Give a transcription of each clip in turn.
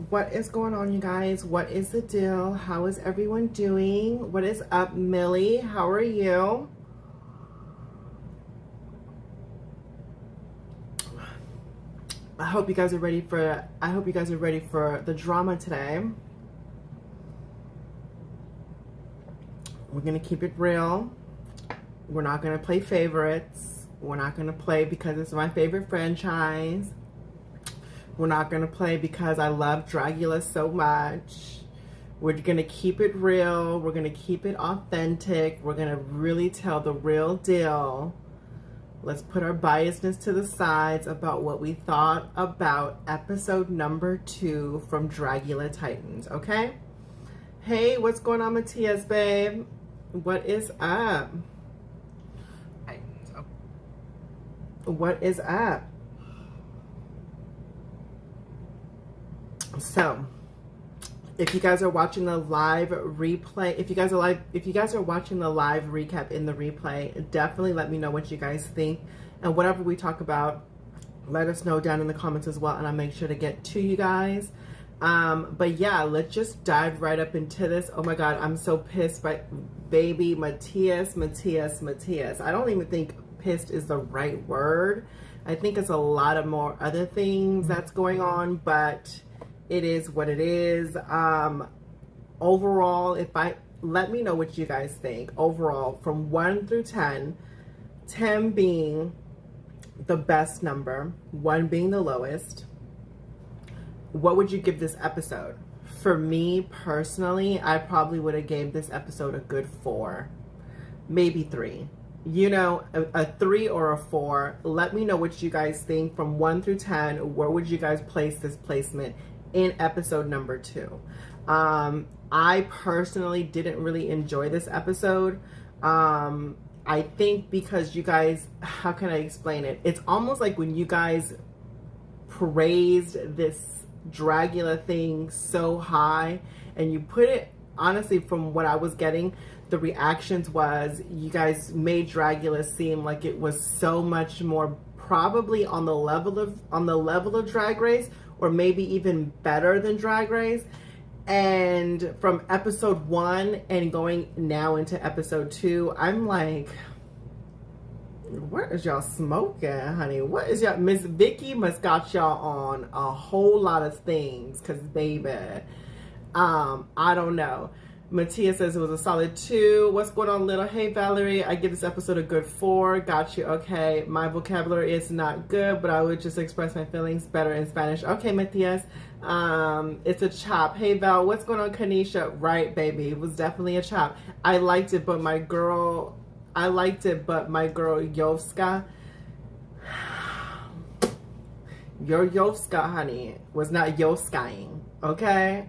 What is going on, you guys? What is the deal? How is everyone doing? What is up, Millie? How are you? I hope you guys are ready for the drama today. We're gonna keep it real. We're not gonna play favorites. We're not gonna play because it's my favorite franchise. We're not gonna play because I love Dragula so much. We're gonna keep it real. We're gonna keep it authentic. We're gonna really tell the real deal. Let's put our biasness to the sides about what we thought about episode number 2 from Dragula Titans, okay? Hey, what's going on, Matthias, babe? What is up? What is up? So, if you guys are watching the live replay, if you guys are watching the live recap in the replay, definitely let me know what you guys think. And whatever we talk about, let us know down in the comments as well, and I'll make sure to get to you guys. But yeah, let's just dive right up into this. Oh my God, I'm so pissed by baby Matthias. I don't even think pissed is the right word. I think it's a lot of more other things that's going on, but it is what it is. Overall, let me know what you guys think. Overall, from 1 through 10, 10 being the best number, 1 being the lowest, what would you give this episode? For me personally, I probably would have gave this episode a good 4, maybe 3. You know, a 3 or a 4. Let me know what you guys think from 1 through 10. Where would you guys place this placement in episode number 2? I personally didn't really enjoy this episode. I think because you guys, how can I explain it? It's almost like when you guys praised this Dragula thing so high and you put it, honestly, from what I was getting, the reactions was you guys made Dragula seem like it was so much more probably on the level of Drag Race, or maybe even better than Drag Race. And from episode 1 and going now into episode 2, I'm like, what is y'all smoking, honey? What is y'all? Miss Vicky must got y'all on a whole lot of things, cause baby, I don't know. Matthias says it was a solid 2. What's going on, little? Hey, Valerie. I give this episode a good 4. Got you. Okay. My vocabulary is not good, but I would just express my feelings better in Spanish. Okay, Matthias. It's a chop. Hey, Val. What's going on, Kanisha? Right, baby. It was definitely a chop. I liked it, but my girl Yovska, your Yovska, honey, was not Yovskaing. Okay?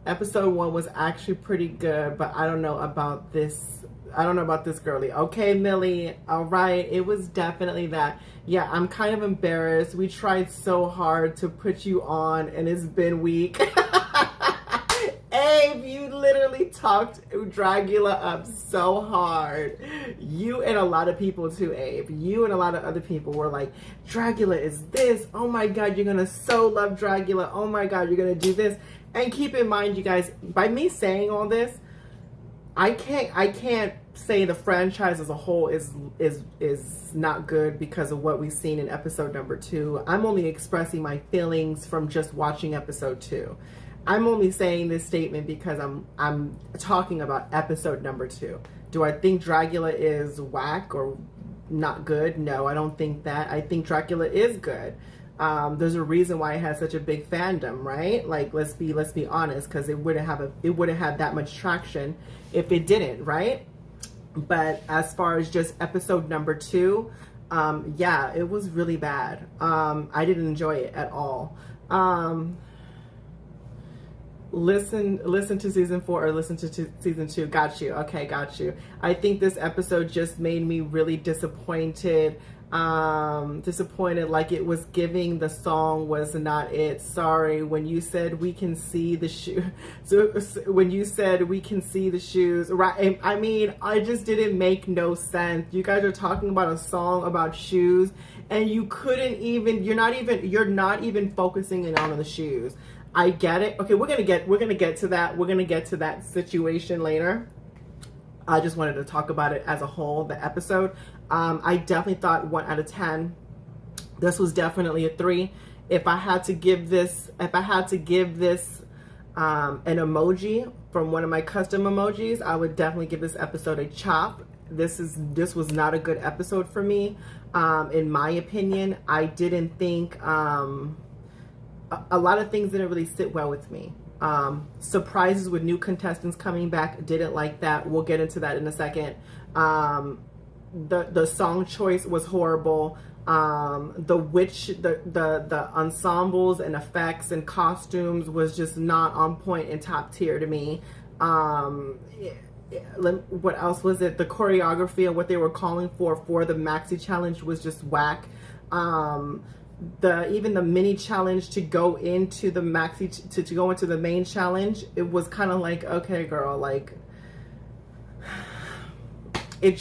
Episode 1 was actually pretty good, but I don't know about this. I don't know about this girly. Okay, Millie. All right. It was definitely that. Yeah, I'm kind of embarrassed. We tried so hard to put you on, and it's been weak. Abe, you literally talked Dragula up so hard. You and a lot of people too, Abe. You and a lot of other people were like, Dragula is this. Oh my God, you're going to so love Dragula. Oh my God, you're going to do this. And keep in mind, you guys, by me saying all this, I can't say the franchise as a whole is not good because of what we've seen in episode number 2. I'm only expressing my feelings from just watching episode 2. I'm only saying this statement because I'm talking about episode number 2. Do I think Dragula is whack or not good? No, I don't think that. I think Dragula is good. There's a reason why it has such a big fandom, right? Like, let's be honest, because it wouldn't have that much traction if it didn't, right? But as far as just episode number 2, yeah, it was really bad. I didn't enjoy it at all. Listen to season 4 or listen to season 2. Got you. Okay, got you. I think this episode just made me really disappointed. Like it was giving the song was not it. Sorry, when you said we can see the shoe, so when you said we can see the shoes, right? I mean, I just didn't make no sense. You guys are talking about a song about shoes, and you couldn't even. You're not even focusing in on the shoes. I get it. Okay, we're gonna get to that. We're gonna get to that situation later. I just wanted to talk about it as a whole, the episode. I definitely thought 1 out of 10. This was definitely a 3. If I had to give this an emoji from one of my custom emojis, I would definitely give this episode a chop. This was not a good episode for me. In my opinion, I didn't think a lot of things didn't really sit well with me. Surprises with new contestants coming back, didn't like that. We'll get into that in a second. The song choice was horrible. The ensembles and effects and costumes was just not on point and top tier to me. What else was it? The choreography and what they were calling for the maxi challenge was just whack. Even the mini challenge to go into the maxi to go into the main challenge, it was kind of like, okay, girl, like it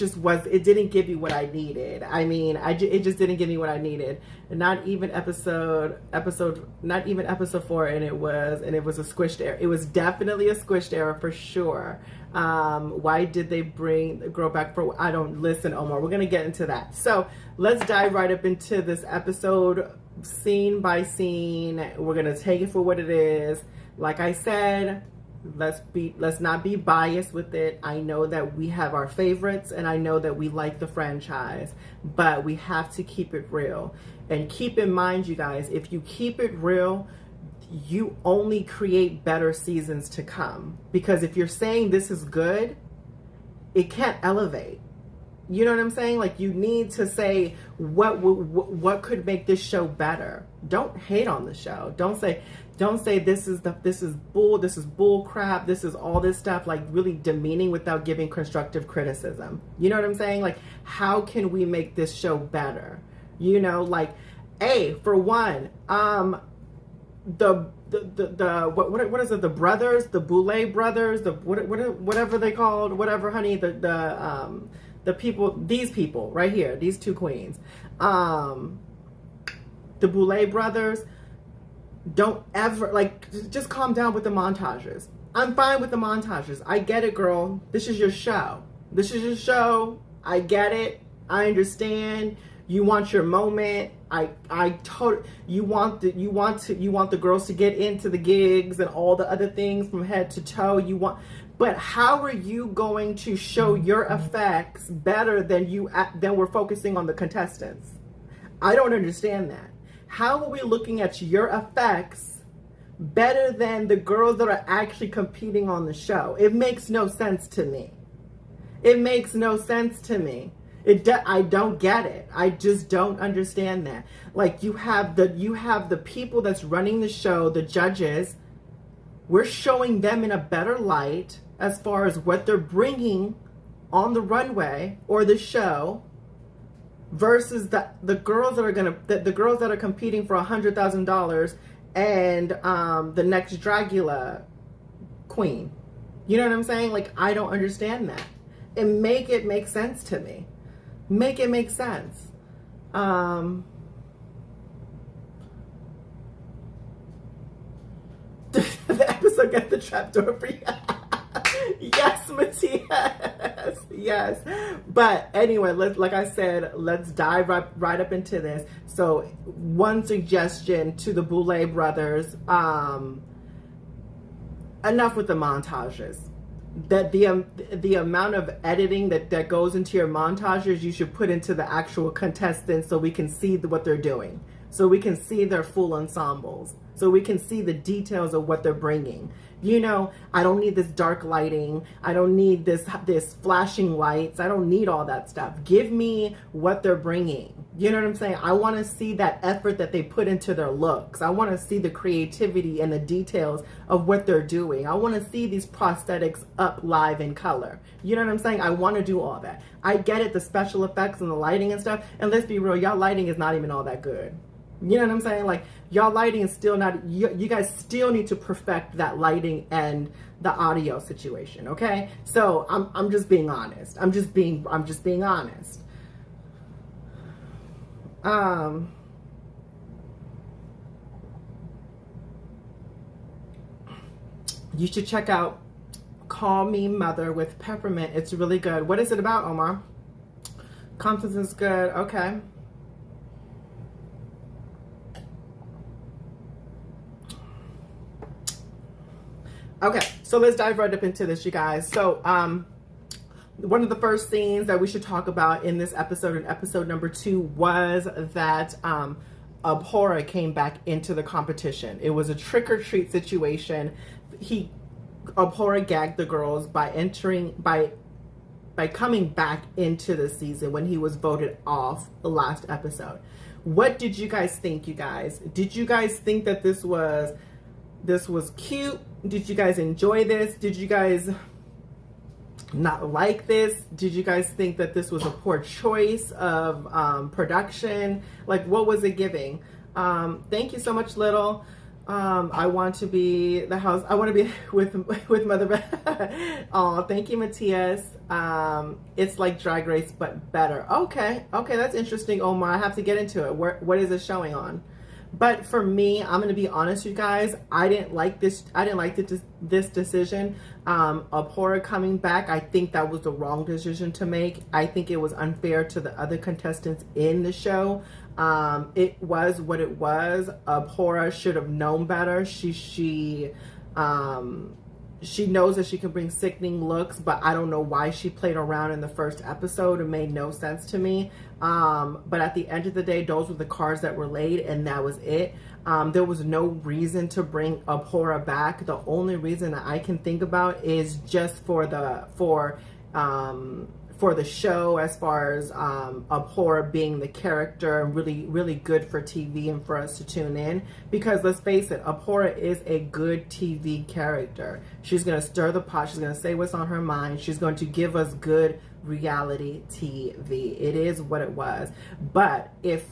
didn't give me what I needed. I mean, it just didn't give me what I needed. Not even episode 4, and it was a squished error. It was definitely a squished error for sure. Why did they bring the girl back for? I don't listen, Omar. We're gonna get into that. So let's dive right up into this episode, scene by scene. We're gonna take it for what it is. Like I said, let's not be biased with it. I know that we have our favorites and I know that we like the franchise, but we have to keep it real. And keep in mind, you guys, if you keep it real, you only create better seasons to come. Because if you're saying this is good, it can't elevate. You know what I'm saying? Like, you need to say what could make this show better. Don't hate on the show. Don't say this is bull crap, this is all this stuff, like really demeaning without giving constructive criticism. You know what I'm saying? Like, how can we make this show better? You know, like, for one, what is it? The brothers, the Boulet Brothers, whatever they called, whatever, honey, the people, these people right here, these two queens, the Boulet Brothers, don't ever, like, just calm down with the montages. I'm fine with the montages. I get it, girl. This is your show. I get it. I understand. You want your moment. You want the girls to get into the gigs and all the other things from head to toe. But how are you going to show your effects better than we're focusing on the contestants? I don't understand that. How are we looking at your effects better than the girls that are actually competing on the show? It makes no sense to me. I don't get it. I just don't understand that. Like, you have the people that's running the show, the judges. We're showing them in a better light as far as what they're bringing on the runway or the show, versus the girls that are competing for $100,000 and the next Dragula queen. You know what I'm saying? Like, I don't understand that. And make it make sense to me. Make it make sense. The episode got the trapdoor for you. Yes, Matthias. Yes. But anyway, like I said, let's dive right up into this. So, one suggestion to the Boulet Brothers, enough with the montages. That the amount of editing that goes into your montages, you should put into the actual contestants, so we can see what they're doing, so we can see their full ensembles, so we can see the details of what they're bringing. You know, I don't need this dark lighting. I don't need this flashing lights. I don't need all that stuff. Give me what they're bringing. You know what I'm saying? I want to see that effort that they put into their looks. I want to see the creativity and the details of what they're doing. I want to see these prosthetics up live in color. You know what I'm saying? I want to do all that. I get it, the special effects and the lighting and stuff. And let's be real, y'all lighting is not even all that good. You know what I'm saying? Like, y'all lighting is still not, you guys still need to perfect that lighting and the audio situation, okay? So I'm just being honest. I'm just being honest. You should check out Call Me Mother with Peppermint. It's really good. What is it about, Omar? Constance is good. Okay. Okay, so let's dive right up into this, you guys. So, one of the first scenes that we should talk about in this episode, in episode number 2, was that Abhora came back into the competition. It was a trick-or-treat situation. Abhora gagged the girls by coming back into the season when he was voted off the last episode. What did you guys think, you guys? Did you guys think that this was cute? Did you guys enjoy this? Did you guys not like this? Did you guys think that this was a poor choice of production? Like, what was it giving? Thank you so much, Little. I want to be the house. I want to be with Mother. Oh, thank you, Matthias. It's like Drag Race, but better. Okay, that's interesting, Omar. I have to get into it. What is it showing on? But for me, I'm going to be honest, you guys. I didn't like this. I didn't like this decision. Abhora coming back, I think that was the wrong decision to make. I think it was unfair to the other contestants in the show. It was what it was. Abhora should have known better. She knows that she can bring sickening looks, but I don't know why she played around in the first episode. It made no sense to me. But at the end of the day, those were the cards that were laid, and that was it. There was no reason to bring Abhora back. The only reason that I can think about is just for the show, as far as Abhora being the character, really good for TV and for us to tune in. Because let's face it, Abhora is a good TV character. She's going to stir the pot. She's going to say what's on her mind. She's going to give us good reality TV. It is what it was. But if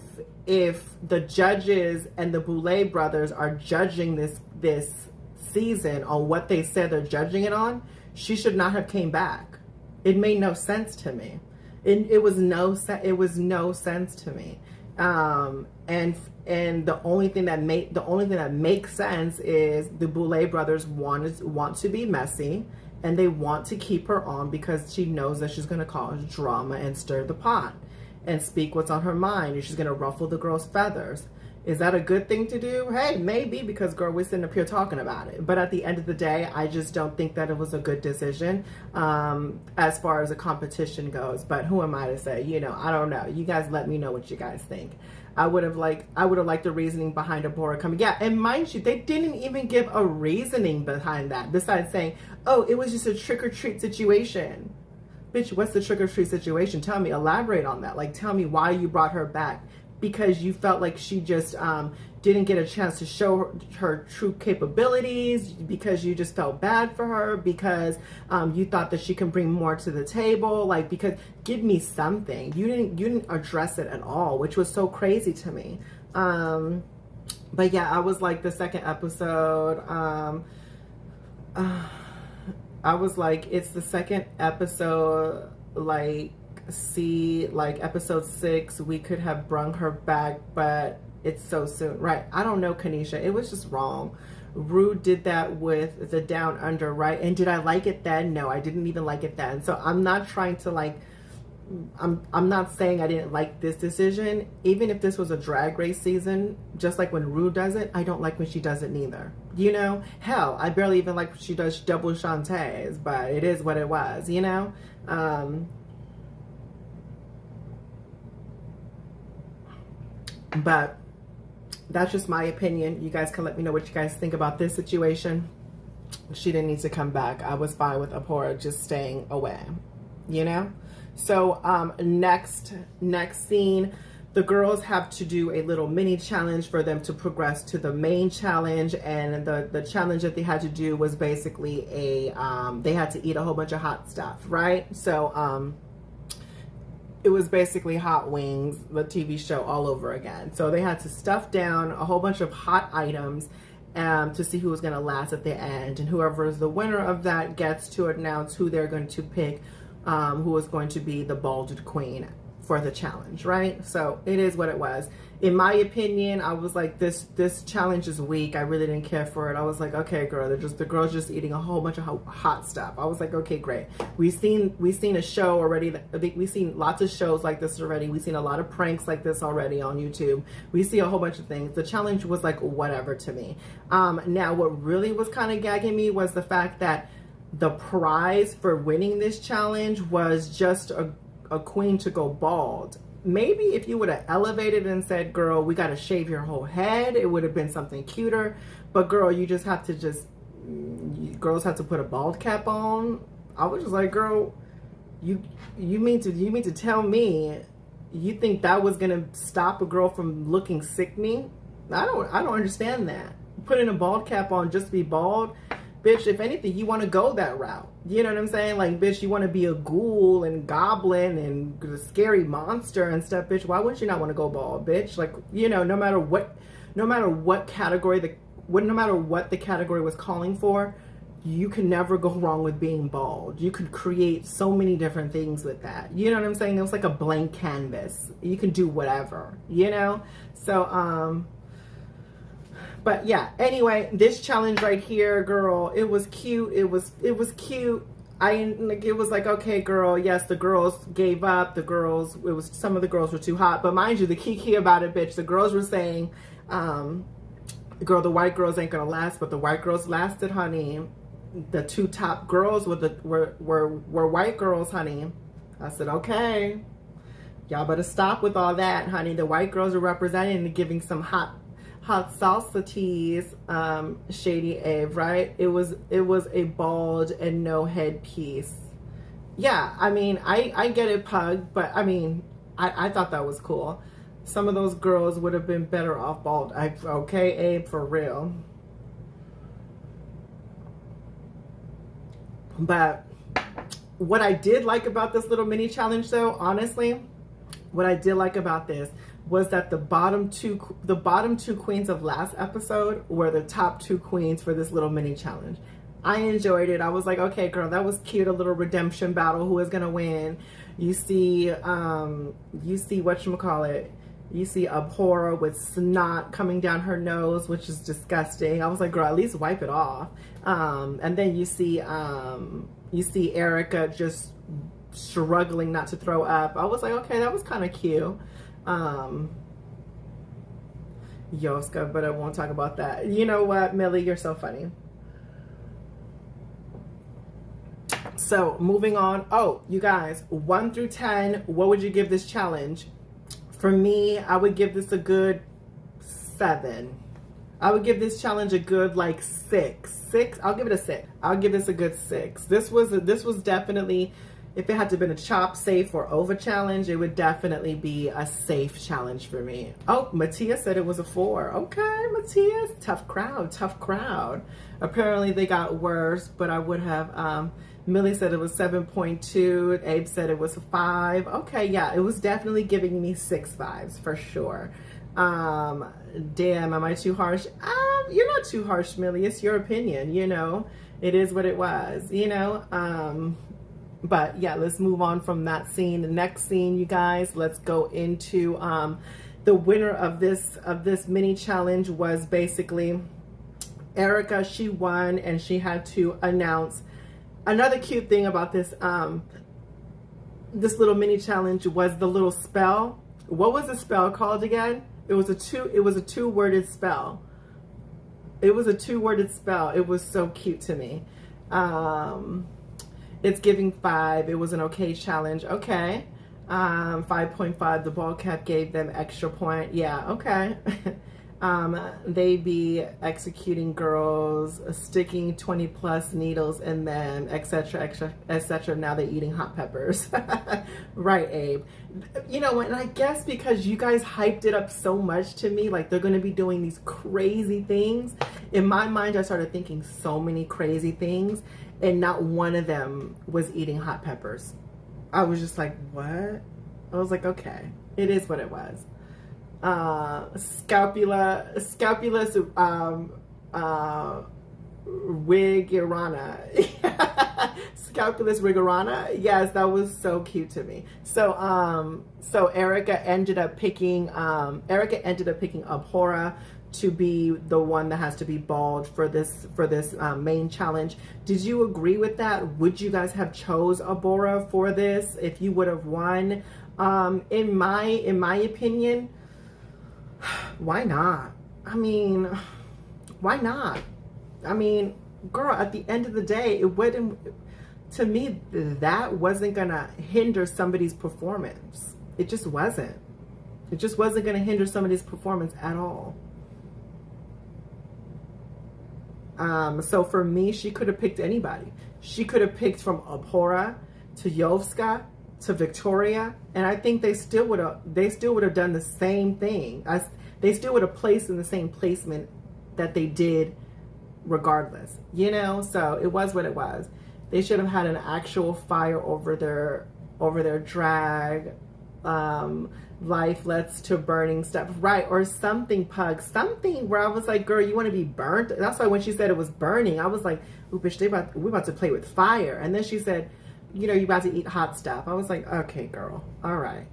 the judges and the Boulet Brothers are judging this season on what they said they're judging it on, she should not have came back. It made no sense to me. It was no sense to me. And the only thing that makes sense is the Boulet Brothers want to be messy, and they want to keep her on because she knows that she's going to cause drama and stir the pot and speak what's on her mind, and she's going to ruffle the girls' feathers. Is that a good thing to do? Hey, maybe, because girl, we're sitting up here talking about it. But at the end of the day, I just don't think that it was a good decision as far as a competition goes. But who am I to say? You know, I don't know. You guys let me know what you guys think. I would have liked the reasoning behind Abhora coming. Yeah, and mind you, they didn't even give a reasoning behind that besides saying, oh, it was just a trick-or-treat situation. Bitch, what's the trick-or-treat situation? Tell me, elaborate on that. Like, tell me why you brought her back. Because you felt like she just didn't get a chance to show her true capabilities, because you just felt bad for her, because you thought that she can bring more to the table. Like, because give me something. You didn't address it at all, which was so crazy to me. But yeah, I was like, the second episode, I was like, it's the second episode, like, see, like episode 6, we could have brung her back, but it's so soon, right? I don't know, Kanisha, it was just wrong. Rue did that with the Down Under, right? And did I like it then? No, I didn't even like it then. So I'm not trying to like, I'm not saying I didn't like this decision. Even if this was a Drag Race season, just like when Rue does it, I don't like when she does it neither. You know, hell, I barely even like when she does double Shantaes, but it is what it was, you know? But that's just my opinion. You guys can let me know what you guys think about this situation. She didn't need to come back. I was fine with Abhora just staying away, you know? So next scene, the girls have to do a little mini challenge for them to progress to the main challenge. And the challenge that they had to do was basically they had to eat a whole bunch of hot stuff, right? So it was basically Hot Wings, the TV show, all over again. So they had to stuff down a whole bunch of hot items to see who was going to last at the end. And whoever is the winner of that gets to announce who they're going to pick, who is going to be the balded queen for the challenge, right? So it is what it was. In my opinion, I was like, this challenge is weak. I really didn't care for it. I was like, okay, girl, the girl's just eating a whole bunch of hot stuff. I was like, okay, great. We've seen a show already. We've seen lots of shows like this already. We've seen a lot of pranks like this already on YouTube. We see a whole bunch of things. The challenge was like whatever to me. Now, what really was kind of gagging me was the fact that the prize for winning this challenge was just a queen to go bald. Maybe if you would have elevated and said, girl, we got to shave your whole head, it would have been something cuter. But girl, you just have to girls have to put a bald cap on. I was just like, girl, you mean to tell me you think that was going to stop a girl from looking sickening? I don't understand that. Putting a bald cap on just to be bald. Bitch, if anything, you want to go that route. You know what I'm saying? Like, bitch, you want to be a ghoul and goblin and a scary monster and stuff, bitch. Why wouldn't you not want to go bald, bitch? Like, you know, no matter what category no matter what the category was calling for, you can never go wrong with being bald. You could create so many different things with that. You know what I'm saying? It was like a blank canvas. You can do whatever, you know? So, but yeah, anyway, this challenge right here, girl, it was cute. It was cute. It was like, okay, girl, yes, the girls gave up. Some of the girls were too hot. But mind you, the key about it, bitch, the girls were saying, girl, the white girls ain't gonna last, but the white girls lasted, honey. The two top girls were white girls, honey. I said, okay, y'all better stop with all that, honey. The white girls are representing and giving some hot salsa teas, Shady Abe, right? It was a bald and no headpiece. Yeah, I mean, I get it, Pug, but I mean, I thought that was cool. Some of those girls would have been better off bald. Okay, Abe, for real. But what I did like about this little mini challenge, though, honestly, what I did like about this was that the bottom two queens of last episode were the top two queens for this little mini challenge. I enjoyed it. I was like, okay, girl, that was cute. A little redemption battle. Who is gonna win? You see whatchamacallit. You see Abhora with snot coming down her nose, which is disgusting. I was like, girl, at least wipe it off. And then you see Erica just struggling not to throw up. I was like, okay, that was kind of cute. Yoska, but I won't talk about that. You know what, Millie, you're so funny. So moving on. Oh, you guys, 1 through 10, what would you give this challenge? For me, I would give this a good 7. I would give this challenge a good like 6. I'll give it a 6. I'll give this a good 6. This was definitely, if it had to been a chop, safe, or over challenge, it would definitely be a safe challenge for me. Oh, Matthias said it was a 4. Okay, Matthias, tough crowd. Apparently they got worse, but I would have, Millie said it was 7.2. Abe said it was a 5. Okay, yeah, it was definitely giving me 6 vibes for sure. Damn, am I too harsh? You're not too harsh, Millie. It's your opinion, you know. It is what it was, you know. But yeah, let's move on from that scene. The next scene, you guys, let's go into the winner of this mini challenge was basically Erica. She won, and she had to announce. Another cute thing about this this little mini challenge was the little spell. What was the spell called again? It was a two-worded spell. It was a 2-worded spell. It was so cute to me. It's giving 5. It was an okay challenge. Okay. 5.5. The ball cap gave them extra point. Yeah, okay. They be executing girls, sticking 20+ needles in them, etc., etc. Now they're eating hot peppers. Right, Abe. You know what? And I guess because you guys hyped it up so much to me, like they're going to be doing these crazy things. In my mind, I started thinking so many crazy things, and not one of them was eating hot peppers. I was just like, what? I was like, okay, it is what it was. Scapula Wigirana. Scalpulous Wigirana. Yes, that was so cute to me. So Erica ended up picking Abhora to be the one that has to be bald for this main challenge. Did you agree with that? Would you guys have chose Abhora for this if you would have won? In my opinion, why not? I mean, why not? I mean, girl, at the end of the day, it wouldn't, to me, that wasn't gonna hinder somebody's performance. It just wasn't. It just wasn't gonna hinder somebody's performance at all. So for me, she could have picked anybody. She could have picked from Abhora to Yovska to Victoria, and I think they still would have done the same thing. They still would have placed in the same placement that they did regardless, you know. So it was what it was. They should have had an actual fire over their drag life lets to burning stuff, right? Or something, Pug, something where I was like, girl, you want to be burnt? That's why when she said it was burning, I was like, ooh, bitch, we're about to play with fire. And then she said, you know, you're about to eat hot stuff. I was like, okay, girl, all right.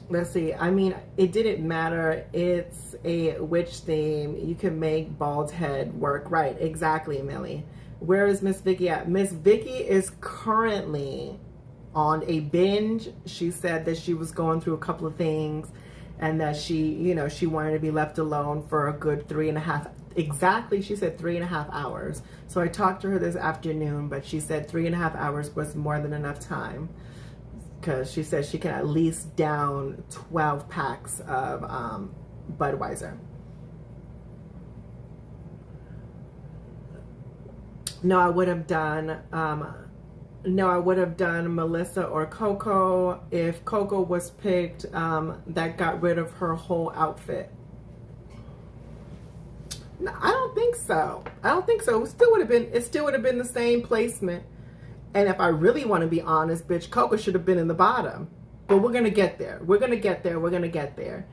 Let's see. I mean, it didn't matter. It's a witch theme. You can make bald head work. Right. Exactly, Millie. Where is Miss Vicky at? Miss Vicky is currently on a binge. She said that she was going through a couple of things and that she wanted to be left alone for a good 3.5. Exactly. She said 3.5 hours. So I talked to her this afternoon, but she said 3.5 hours was more than enough time, because she said she can at least down 12 packs of Budweiser. No, I would have done Melissa or Coco. If Coco was picked, that got rid of her whole outfit. No, I don't think so. It still would have been the same placement. And if I really want to be honest, bitch, Coco should have been in the bottom. But we're gonna get there. We're gonna get there.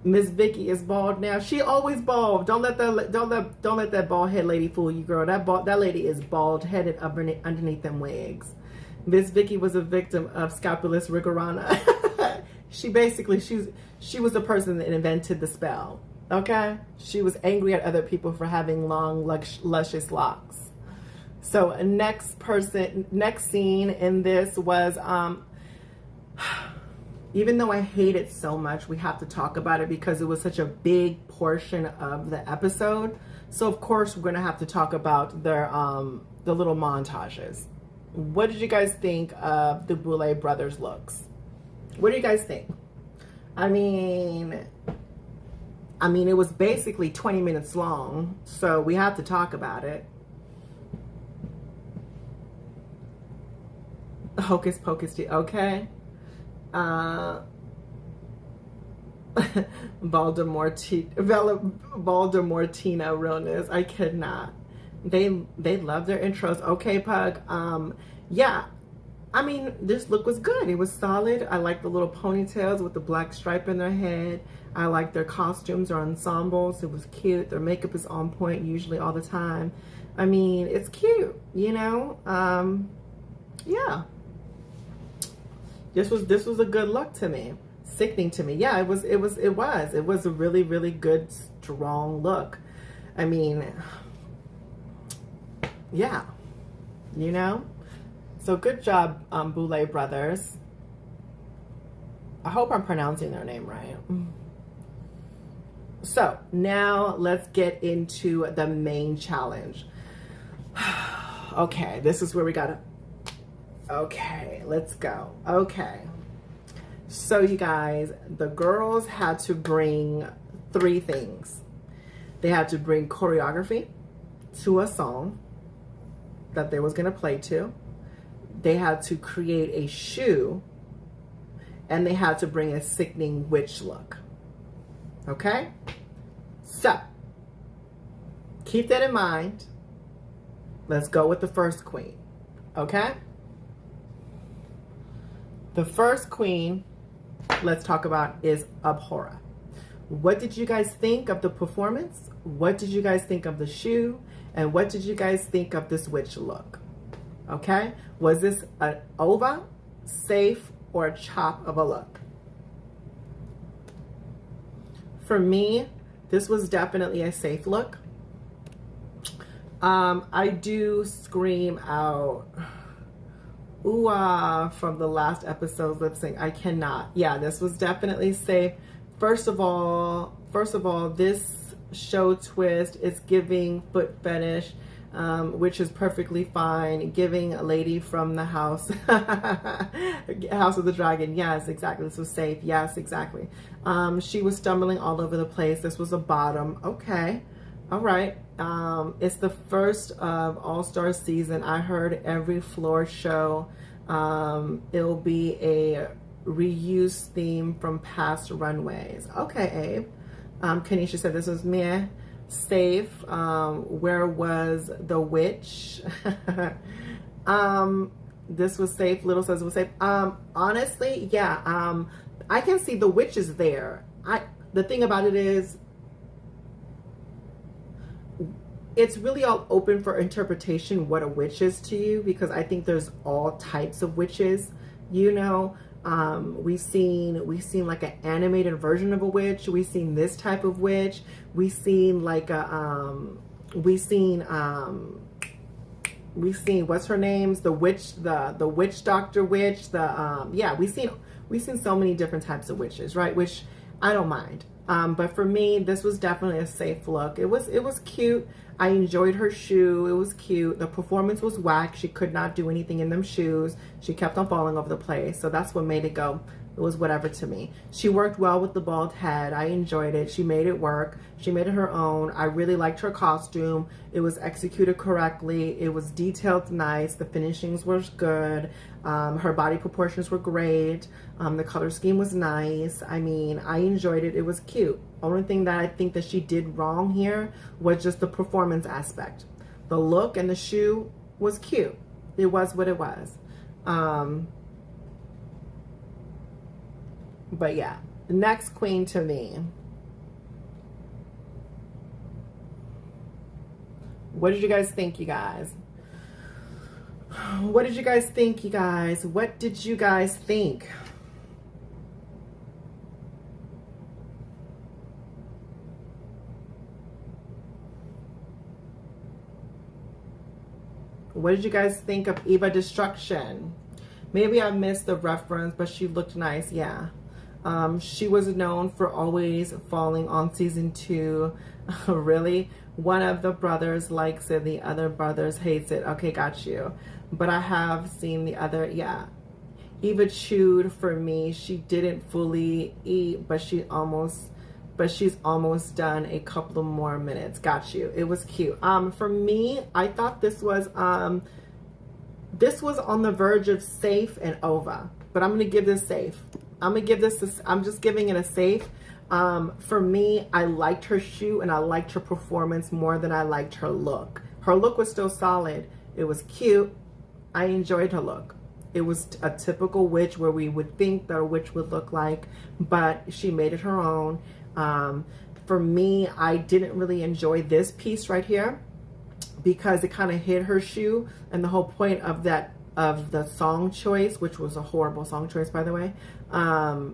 Miss Vicky is bald now. She always bald. Don't let that bald head lady fool you, girl. That lady is bald headed underneath them wigs. Miss Vicky was a victim of scalpulous Wigirana. she was the person that invented the spell. Okay, she was angry at other people for having long, luscious locks. So next scene in this was, even though I hate it so much, we have to talk about it because it was such a big portion of the episode. So of course we're gonna have to talk about their the little montages. What did you guys think of the Boulet Brothers looks? What do you guys think? I mean, it was basically 20 minutes long, so we have to talk about it. Hocus Pocus, okay. Baltimore-Tina realness. I could not. They love their intros. Okay, Pug. Yeah. I mean, this look was good. It was solid. I like the little ponytails with the black stripe in their head. I like their costumes or ensembles. It was cute. Their makeup is on point usually all the time. I mean, it's cute, you know? Yeah. This was a good look to me. Sickening to me. Yeah, it was a really, really good, strong look. I mean, yeah, you know? So good job, Boulet Brothers. I hope I'm pronouncing their name right. So now let's get into the main challenge. Okay, this is where we gotta, okay, let's go. Okay. So you guys, the girls had to bring 3 things. They had to bring choreography to a song that they was gonna play to. They had to create a shoe, and they had to bring a sickening witch look. Okay? So, keep that in mind. Let's go with the first queen. Okay? The first queen, let's talk about, is Abhora. What did you guys think of the performance? What did you guys think of the shoe? And what did you guys think of this witch look? Okay? Was this an over, safe, or a chop of a look? For me, this was definitely a safe look. I do scream out, ooh, from the last episode's lip sync. I cannot. Yeah, this was definitely safe. First of all, this show twist is giving foot fetish, which is perfectly fine. Giving a lady from the house, House of the Dragon. Yes, exactly. This was safe. Yes, exactly. She was stumbling all over the place. This was a bottom. Okay. All right. It's the first of All-Star season. I heard every floor show, it'll be a reuse theme from past runways. Okay, Abe. Kanisha said this was meh, safe. Where was the witch? This was safe. Little says it was safe. Honestly, yeah. I can see the witch is there. The thing about it is, it's really all open for interpretation what a witch is to you, because I think there's all types of witches, you know. We've seen like an animated version of a witch. We've seen this type of witch. We've seen like we've seen what's her name's the witch, the witch doctor witch, yeah, we've seen so many different types of witches, right? Which I don't mind. But for me, this was definitely a safe look. It was cute. I enjoyed her shoe. It was cute. The performance was whack. She could not do anything in them shoes. She kept on falling over the place. So that's what made it go. It was whatever to me. She worked well with the bald head. I enjoyed it. She made it work. She made it her own. I really liked her costume. It was executed correctly. It was detailed nice. The finishings were good. Her body proportions were great. The color scheme was nice. I mean, I enjoyed it. It was cute. Only thing that I think that she did wrong here was just the performance aspect. The look and the shoe was cute. It was what it was. But yeah, the next queen to me. What did you guys think, you guys? What did you guys think, you guys? What did you guys think? What did you guys think of Eva Destruction? Maybe I missed the reference, but she looked nice, yeah. She was known for always falling on season 2. Really? One of the brothers likes it, the other brothers hates it. Okay, got you. But I have seen the other, yeah. Eva chewed for me. She didn't fully eat, but she's almost done a couple of more minutes. Got you. It was cute. For me, I thought this was on the verge of safe and over, but I'm gonna give this safe. I'm just giving it a safe. For me, I liked her shoe and I liked her performance more than I liked her look. Her look was still solid. It was cute. I enjoyed her look. It was a typical witch where we would think that a witch would look like, but she made it her own. For me, I didn't really enjoy this piece right here because it kind of hid her shoe, and the whole point of the song choice, which was a horrible song choice, by the way,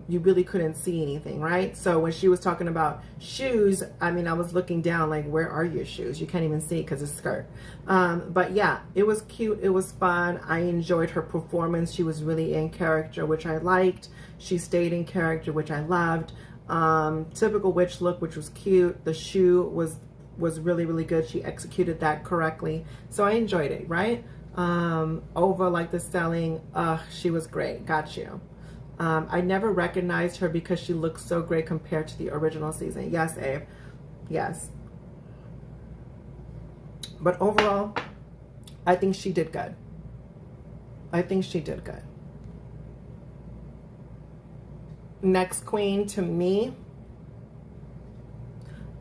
you really couldn't see anything, right? So when she was talking about shoes, I mean, I was looking down like, where are your shoes? You can't even see because it's skirt. But yeah, it was cute. It was fun. I enjoyed her performance. She was really in character, which I liked. She stayed in character, which I loved. Typical witch look, which was cute. The shoe was really, really good. She executed that correctly. So I enjoyed it, right? Over like the selling, she was great. Got you. I never recognized her because she looked so great compared to the original season. Yes, Abe. Yes. But overall, I think she did good. I think she did good. Next queen to me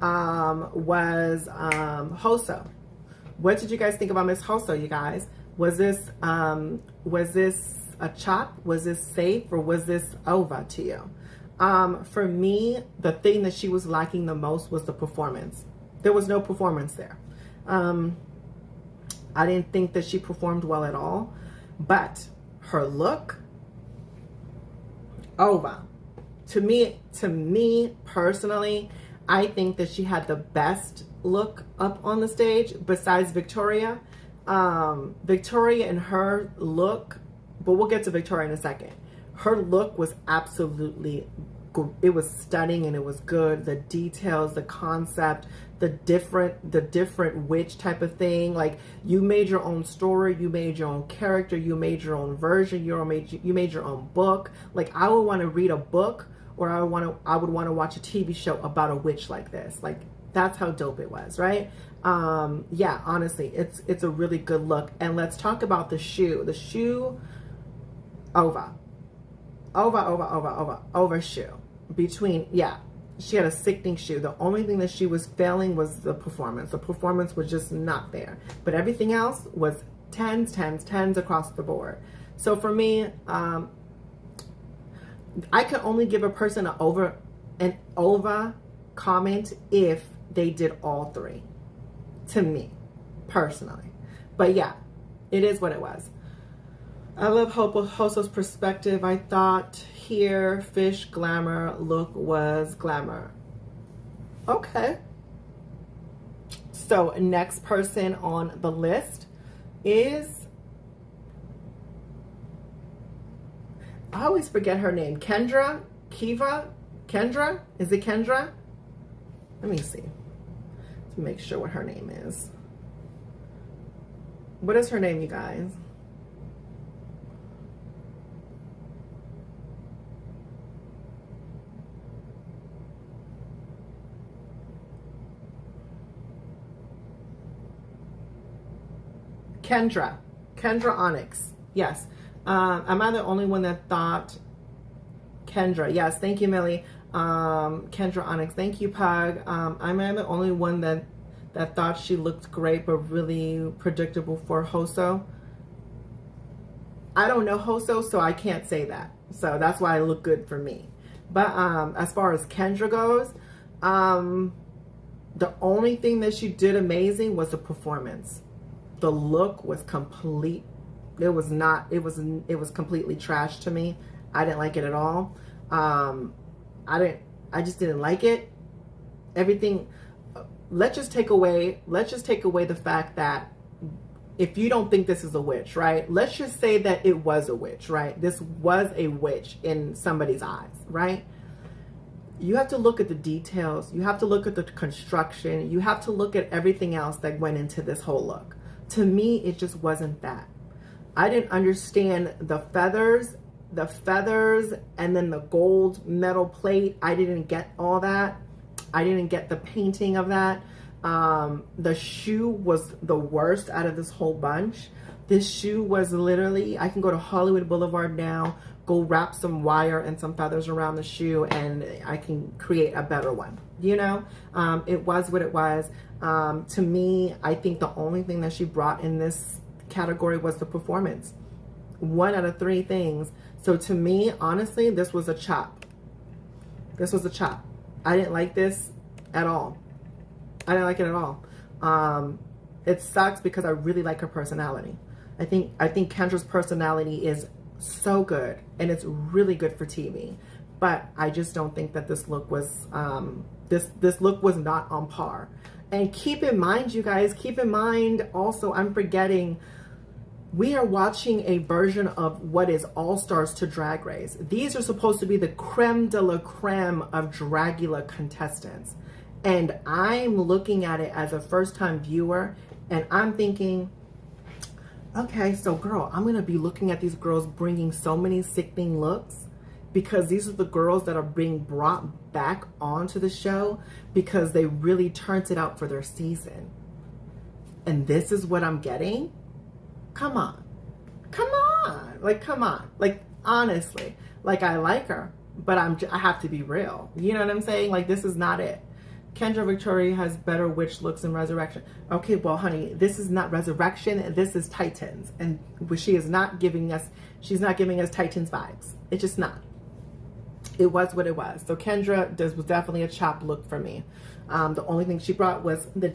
was Hoso. What did you guys think about Miss Hoso, you guys? Was this a chop? Was this safe, or was this over to you? For me, the thing that she was lacking the most was the performance. There was no performance there. I didn't think that she performed well at all, but her look, over. To me personally, I think that she had the best look up on the stage besides Victoria. Victoria and her look, but we'll get to Victoria in a second. Her look was absolutely, it was stunning and it was good. The details, the concept, the different witch type of thing. Like, you made your own story, you made your own character, you made your own version, you made your own book. Like, I would want to read a book, or I would want to watch a TV show about a witch like this. Like, that's how dope it was, right? Yeah, honestly, it's a really good look. And let's talk about the shoe. The shoe, over shoe. Between, yeah, she had a sickening shoe. The only thing that she was failing was the performance. The performance was just not there. But everything else was 10s across the board. So for me, I can only give a person an over comment if they did all three, to me, personally. But yeah, it is what it was. I love Hoso's perspective. I thought here, fish glamour look was glamour. Okay. So next person on the list is, I always forget her name. Kendra? Is it Kendra? Let me see. To make sure what her name is. What is her name, you guys? Kendra Onyx. Yes. Am I the only one that thought Kendra? Yes. Thank you, Millie. Kendra Onyx. Thank you, Pug. Am I the only one that thought she looked great but really predictable for Hoso? I don't know Hoso, so I can't say that. So that's why it looked good for me. But as far as Kendra goes, the only thing that she did amazing was the performance. The look was complete. It was completely trash to me. I didn't like it at all. I just didn't like it. Everything. Let's just take away the fact that if you don't think this is a witch, right? Let's just say that it was a witch, right? This was a witch in somebody's eyes, right? You have to look at the details. You have to look at the construction. You have to look at everything else that went into this whole look. To me, it just wasn't that. I didn't understand the feathers, and then the gold metal plate. I didn't get all that. I didn't get the painting of that. The shoe was the worst out of this whole bunch. This shoe was literally, I can go to Hollywood Boulevard now, go wrap some wire and some feathers around the shoe, and I can create a better one. You know, it was what it was. To me, I think the only thing that she brought in this category was the performance. 1 out of 3 things. So to me, honestly, this was a chop. This was a chop. I didn't like this at all. I didn't like it at all. It sucks because I really like her personality. I think Kendra's personality is so good, and it's really good for TV. But I just don't think that this look was this look was not on par. And keep in mind, you guys, also, I'm forgetting, we are watching a version of what is All Stars to Drag Race. These are supposed to be the creme de la creme of Dragula contestants. And I'm looking at it as a first-time viewer, and I'm thinking, okay, so girl, I'm going to be looking at these girls bringing so many sickening looks, because these are the girls that are being brought back onto the show because they really turned it out for their season. And this is what I'm getting? Come on. Like, come on. Like, honestly. Like, I like her, but I have to be real. You know what I'm saying? Like, this is not it. Kendra Victoria has better witch looks in Resurrection. Okay, well, honey, this is not Resurrection. This is Titans. And she's not giving us Titans vibes. It's just not. it was what it was. So Kendra, this was definitely a chop look for me. The only thing she brought was the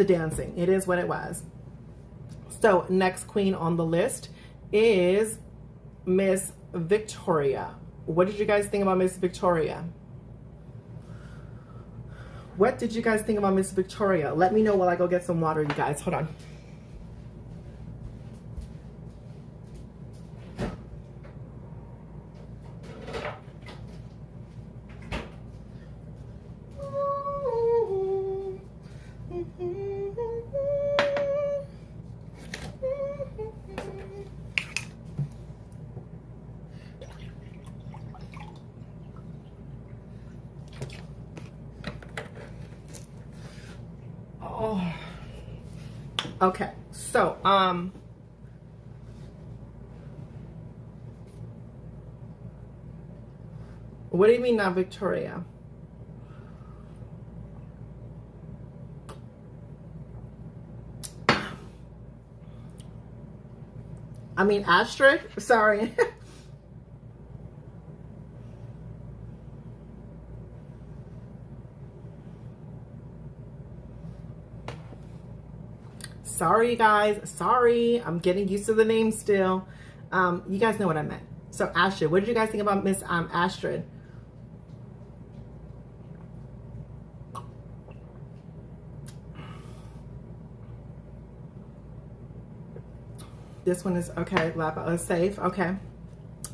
dancing. It is what it was. So next queen on the list is Miss Victoria. What did you guys think about Miss Victoria? What did you guys think about Miss Victoria? Let me know while I go get some water, you guys. Hold on. Oh. Okay, so what do you mean not Victoria? I mean Astrid, sorry. Sorry, guys. Sorry. I'm getting used to the name still. You guys know what I meant. So, Astrid. What did you guys think about Miss Astrid? This one is okay. Safe. Okay.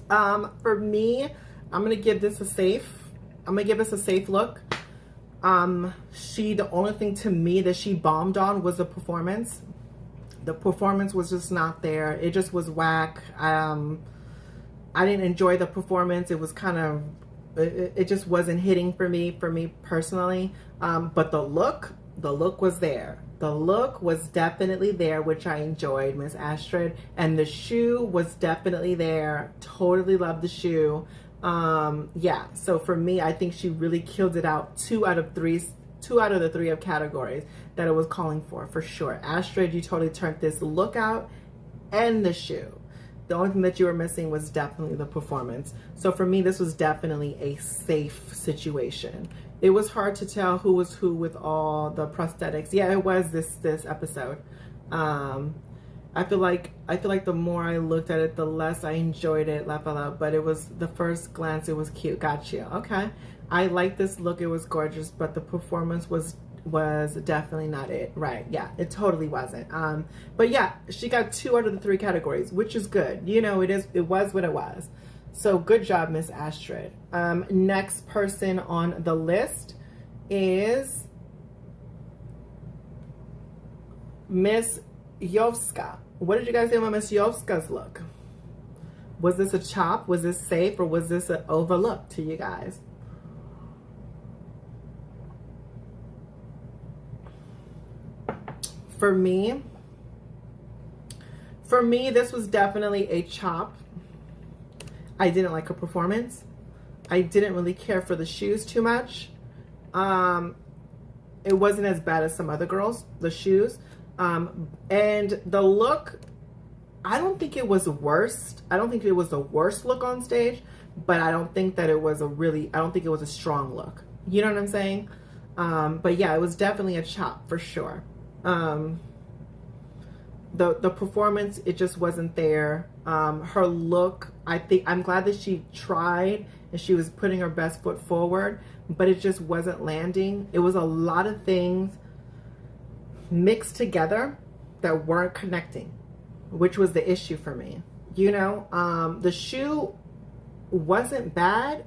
For me, I'm going to give this a safe. I'm going to give this a safe look. The only thing to me that she bombed on was the performance. The performance was just not there. It just was whack. I didn't enjoy the performance. It was kind of, it just wasn't hitting for me personally. But the look was there. The look was definitely there, which I enjoyed, Miss Astrid. And the shoe was definitely there. Totally loved the shoe. Yeah, so for me, I think she really killed it out. 2 out of the 3 of categories that it was calling for sure. Astrid, you totally turned this look out and the shoe. The only thing that you were missing was definitely the performance. So for me, this was definitely a safe situation. It was hard to tell who was who with all the prosthetics. Yeah, it was this episode. I feel like the more I looked at it, the less I enjoyed it. But it was the first glance, it was cute. Got you. Okay. I like this look. It was gorgeous, but the performance was definitely not it. Right. Yeah, it totally wasn't. But yeah, she got 2 out of the 3 categories, which is good. You know, it was what it was. So good job, Miss Astrid. Next person on the list is Miss Yovska. What did you guys think about Miss Yovska's look? Was this a chop? Was this safe? Or was this an overlook to you guys? For me, this was definitely a chop. I didn't like her performance. I didn't really care for the shoes too much. It wasn't as bad as some other girls, the shoes. And the look, I don't think it was worst. I don't think it was the worst look on stage, but I don't think that it was I don't think it was a strong look. You know what I'm saying? But yeah, it was definitely a chop for sure. The performance, it just wasn't there. Her look, I'm glad that she tried and she was putting her best foot forward, but it just wasn't landing. It was a lot of things mixed together that weren't connecting, which was the issue for me. You know, the shoe wasn't bad,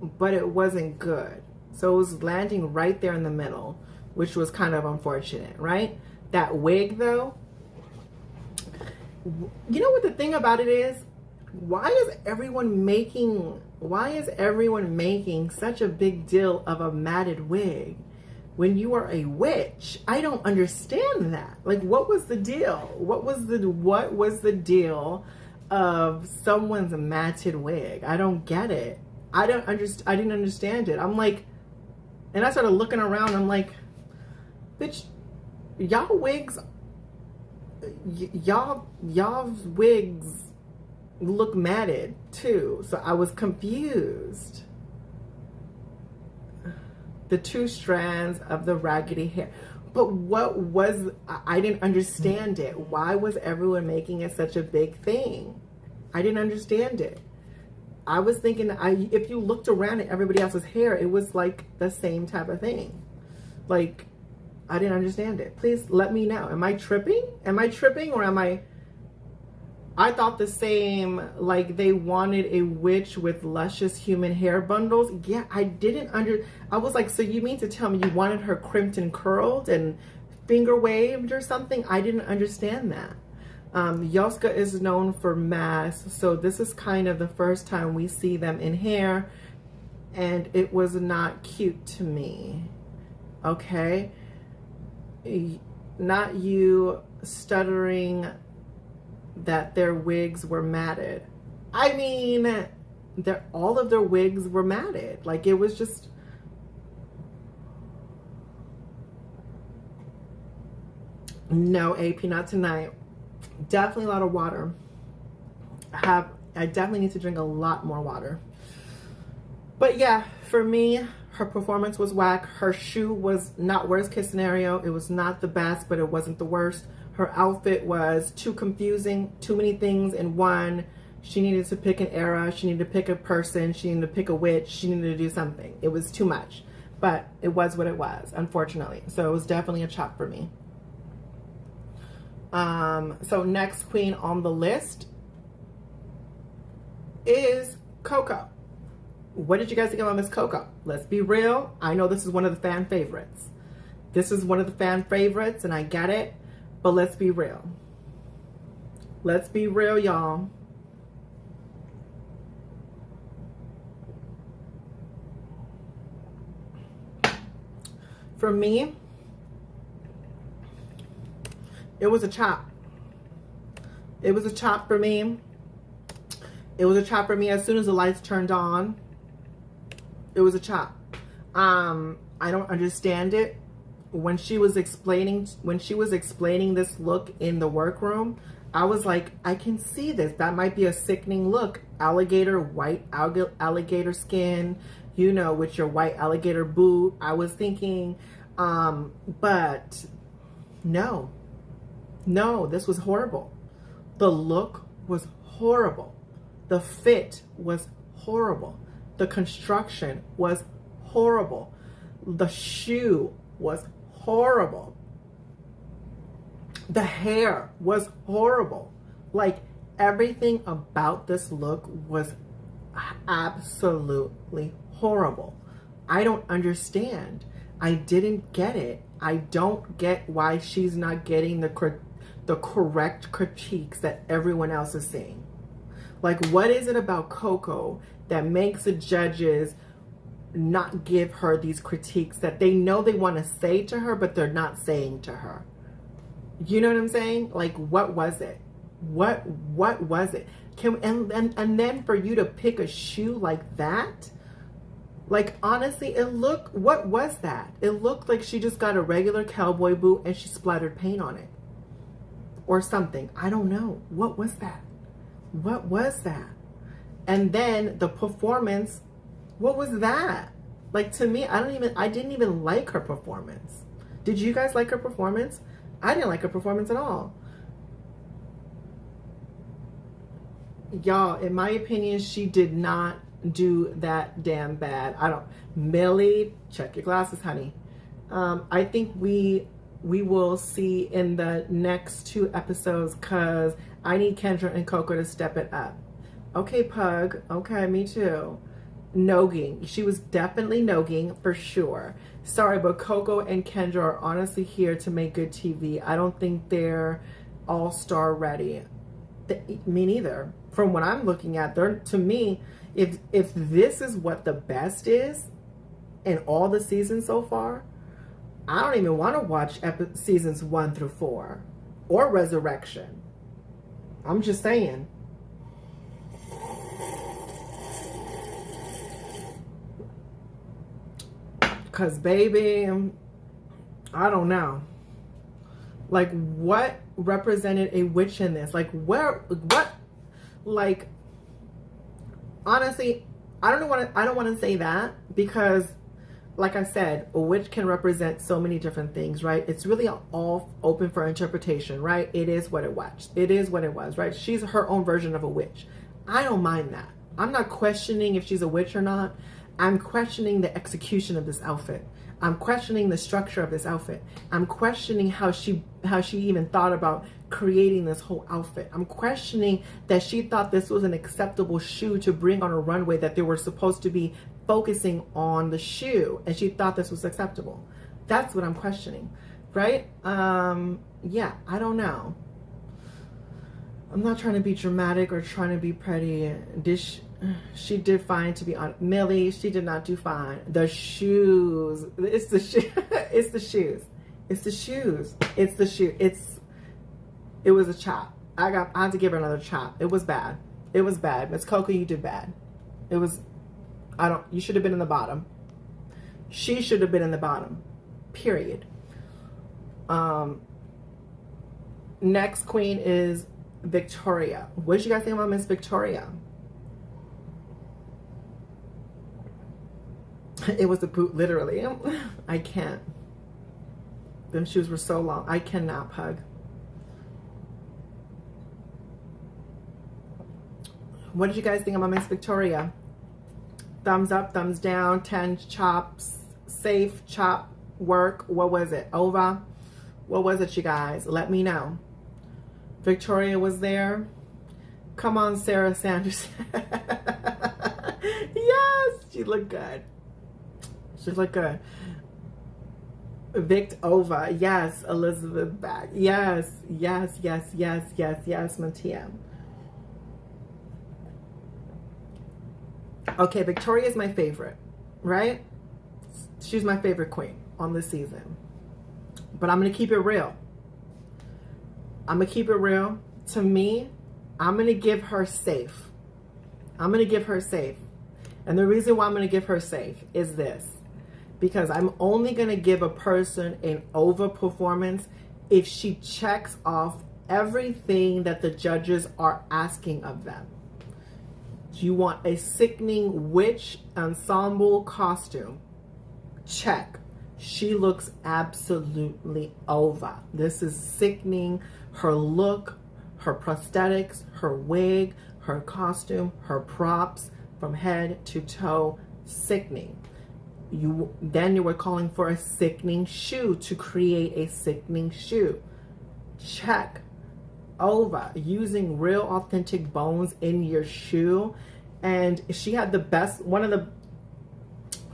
but it wasn't good. So it was landing right there in the middle, which was kind of unfortunate, right? That wig though, you know what the thing about it is? Why is everyone making such a big deal of a matted wig when you are a witch? I don't understand that. Like, what was the deal? What was the deal of someone's matted wig? I don't get it. I didn't understand it. I'm like, and I started looking around. I'm like, bitch, y'all wigs look matted too. So I was confused. The 2 strands of the raggedy hair. But what was, I didn't understand it. Why was everyone making it such a big thing? I didn't understand it. I was thinking, if you looked around at everybody else's hair, it was like the same type of thing. Like, I didn't understand it. Please let me know. Am I tripping? Am I tripping, or am I thought the same, like they wanted a witch with luscious human hair bundles. Yeah, I was like, so you mean to tell me you wanted her crimped and curled and finger waved or something? I didn't understand that. Yoska is known for masks, so this is kind of the first time we see them in hair, and it was not cute to me. Okay? Not you stuttering that their wigs were matted. I mean, all of their wigs were matted. Like, it was just, no, AP, not tonight. Definitely a lot of water. I definitely need to drink a lot more water. But yeah, for me, her performance was whack. Her shoe was not worst case scenario. It was not the best, but it wasn't the worst. Her outfit was too confusing, too many things in one. She needed to pick an era. She needed to pick a person. She needed to pick a witch. She needed to do something. It was too much, but it was what it was, unfortunately. So it was definitely a chop for me. So next queen on the list is Coco. What did you guys think about Miss Coco? Let's be real. I know this is one of the fan favorites. This is one of the fan favorites, and I get it. But let's be real. Let's be real, y'all. For me, it was a chop. It was a chop for me. It was a chop for me as soon as the lights turned on. It was a chop. I don't understand it. When she was explaining this look in the workroom, I was like, I can see this. That might be a sickening look. Alligator, white alligator skin, you know, with your white alligator boot. I was thinking, but no, this was horrible. The look was horrible. The fit was horrible. The construction was horrible. The shoe was horrible. The hair was horrible. Like, everything about this look was absolutely horrible. I don't understand. I didn't get it. I don't get why she's not getting the correct critiques that everyone else is seeing. Like, what is it about Coco that makes the judges not give her these critiques that they know they want to say to her, but they're not saying to her? You know what I'm saying? Like, what was it? What was it? And then for you to pick a shoe like that, like, honestly, what was that? It looked like she just got a regular cowboy boot and she splattered paint on it or something. I don't know. What was that? What was that? And then the performance, what was that? Like, to me, I didn't even like her performance. Did you guys like her performance? I didn't like her performance at all. Y'all, in my opinion, she did not do that damn bad. Millie, check your glasses, honey. I think we will see in the next 2 episodes, because I need Kendra and Coco to step it up. Okay, Pug. Okay, me too. Nogging. She was definitely nogging for sure. Sorry, but Coco and Kendra are honestly here to make good TV. I don't think they're all-star ready. Me neither. From what I'm looking at, to me, if this is what the best is in all the seasons so far, I don't even want to watch seasons 1 through 4 or Resurrection. I'm just saying. Because, baby, I don't know. Like, what represented a witch in this? Like, what Like, honestly, I don't want to say that, because like I said, a witch can represent so many different things, right? It's really all open for interpretation, right? It is what it was. It is what it was, right? She's her own version of a witch. I don't mind that. I'm not questioning if she's a witch or not. I'm questioning the execution of this outfit. I'm questioning the structure of this outfit. I'm questioning how she even thought about creating this whole outfit. I'm questioning that she thought this was an acceptable shoe to bring on a runway, that they were supposed to be focusing on the shoe, and she thought this was acceptable. That's what I'm questioning, right? Yeah, I don't know. I'm not trying to be dramatic or trying to be pretty. She did fine, to be honest. Millie, she did not do fine. The shoes. It's the shoe. It's the shoes. It's the shoes. It's the shoe. It was a chop. I had to give her another chop. It was bad. It was bad. Miss Coco, you did bad. It was, you should have been in the bottom. She should have been in the bottom. Period. Next queen is Victoria. What did you guys think about Miss Victoria? It was a boot, literally. I can't. Them shoes were so long. I cannot hug. What did you guys think about Miss Victoria? Thumbs up, thumbs down, 10 chops, safe, chop, work. What was it? Over? What was it, you guys? Let me know. Victoria was there. Come on, Sarah Sanders. Yes, she looked good. She looked good. Vict over. Yes, Elizabeth back. Yes, yes, yes, yes, yes, yes, Mattia. Okay, Victoria is my favorite, right? She's my favorite queen on this season. But I'm going to keep it real. I'm going to keep it real. To me, I'm going to give her safe. I'm going to give her safe. And the reason why I'm going to give her safe is this. Because I'm only going to give a person an overperformance if she checks off everything that the judges are asking of them. You want a sickening witch ensemble costume. Check. She looks absolutely over. This is sickening. Her look, her prosthetics, her wig, her costume, her props from head to toe, sickening. Then you were calling for a sickening shoe to create a sickening shoe. Check. Over. Using real authentic bones in your shoe. And she had the best, one of the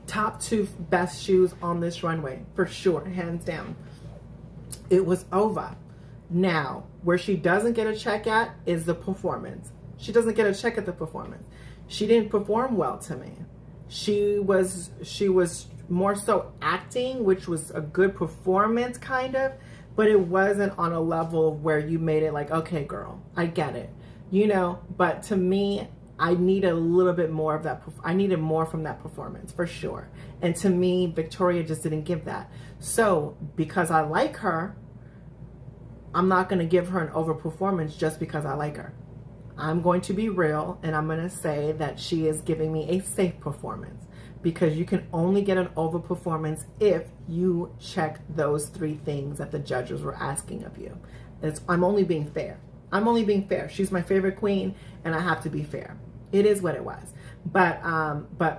top 2 best shoes on this runway, for sure, hands down. It was over. Now, where she doesn't get a check at is the performance. She doesn't get a check at the performance. She didn't perform well to me. She was more so acting, which was a good performance, kind of, but it wasn't on a level where you made it like, okay, girl, I get it, you know. But to me, I need a little bit more of that. I needed more from that performance, for sure. And to me, Victoria just didn't give that. So because I like her, I'm not going to give her an overperformance just because I like her. I'm going to be real, and I'm going to say that she is giving me a safe performance, because you can only get an overperformance if you check those 3 things that the judges were asking of you. I'm only being fair. I'm only being fair. She's my favorite queen, and I have to be fair. It is what it was. But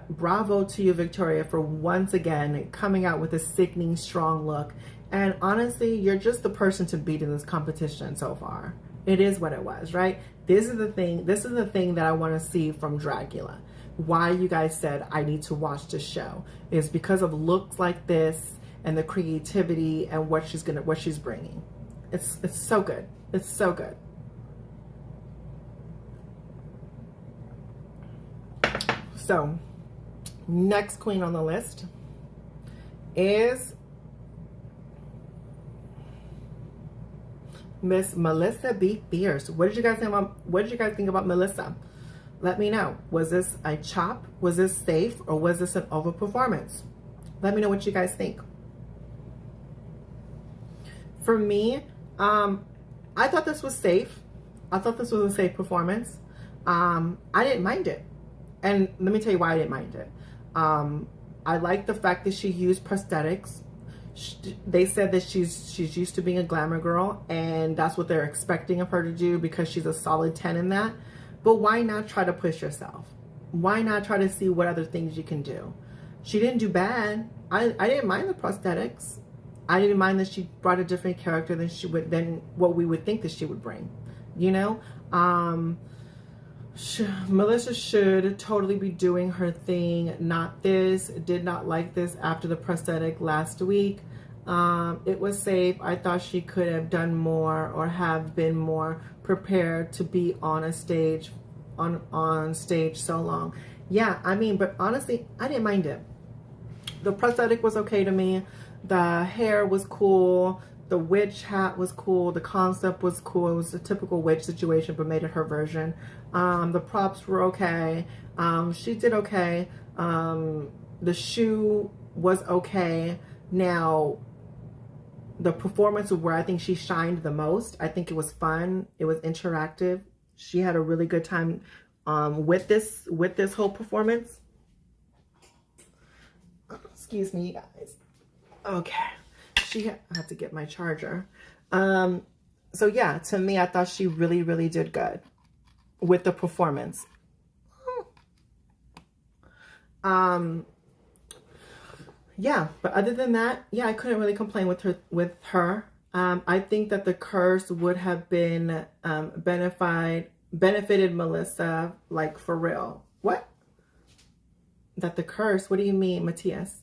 bravo to you, Victoria, for once again coming out with a sickening, strong look. And honestly, you're just the person to beat in this competition so far. It is what it was, right? This is the thing that I want to see from Dragula. Why you guys said I need to watch this show is because of looks like this and the creativity and what she's bringing. It's so good. It's so good. So, next queen on the list is Miss Melissa B. Fierce. What did you guys think about Melissa? Let me know. Was this a chop? Was this safe? Or was this an overperformance? Let me know what you guys think. For me, I thought this was safe. I thought this was a safe performance. I didn't mind it. And let me tell you why I didn't mind it. I like the fact that she used prosthetics. They said that she's used to being a glamour girl, and that's what they're expecting of her to do because she's a solid 10 in that. But why not try to push yourself? Why not try to see what other things you can do? She didn't do bad. I didn't mind the prosthetics. I didn't mind that she brought a different character than what we would think that she would bring. You know, Melissa should totally be doing her thing, not this. Did not like this after the prosthetic last week. It was safe. I thought she could have done more or have been more prepared to be on a stage, on stage so long. Yeah, I mean, but honestly, I didn't mind it. The prosthetic was okay to me. The hair was cool. The witch hat was cool. The concept was cool. It was a typical witch situation, but made it her version. The props were okay. She did okay. The shoe was okay. Now, the performance was where I think she shined the most. I think it was fun. It was interactive. She had a really good time with this whole performance. Excuse me, you guys. Okay. I have to get my charger. So yeah, to me, I thought she really, really did good with the performance. Yeah, but other than that, yeah, I couldn't really complain with her. I think that the curse would have been benefited Melissa, like, for real. What? That the curse? What do you mean, Matthias?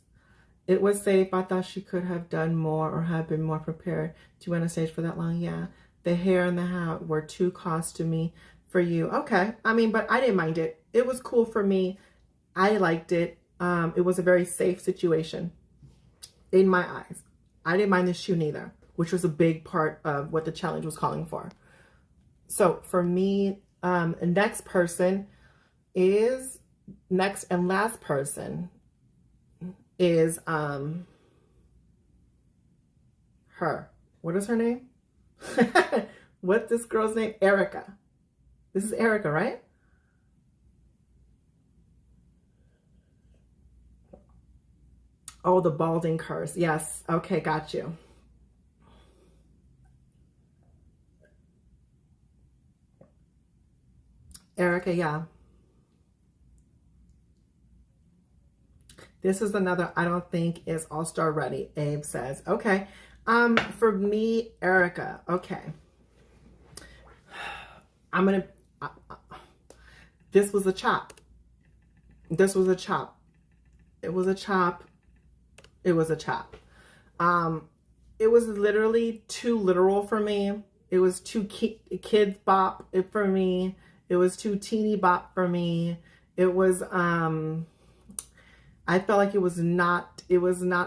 It was safe. I thought she could have done more or have been more prepared to win a stage for that long. Yeah. The hair and the hat were too costumey for you. Okay. I mean, but I didn't mind it. It was cool for me. I liked it. It was a very safe situation in my eyes. I didn't mind the shoe neither, which was a big part of what the challenge was calling for. So for me, next and last person is her. What is her name? What's this girl's name? Erica. This is Erica, right? Oh, the balding curse. Yes. Okay, got you. Erica, yeah. This is another I don't think is all-star ready, Abe says. Okay. For me, Erica, okay. This was a chop. This was a chop. It was a chop. It was a chop. It was literally too literal for me. It was too kids bop for me. It was too teeny bop for me. It was, I felt like it was not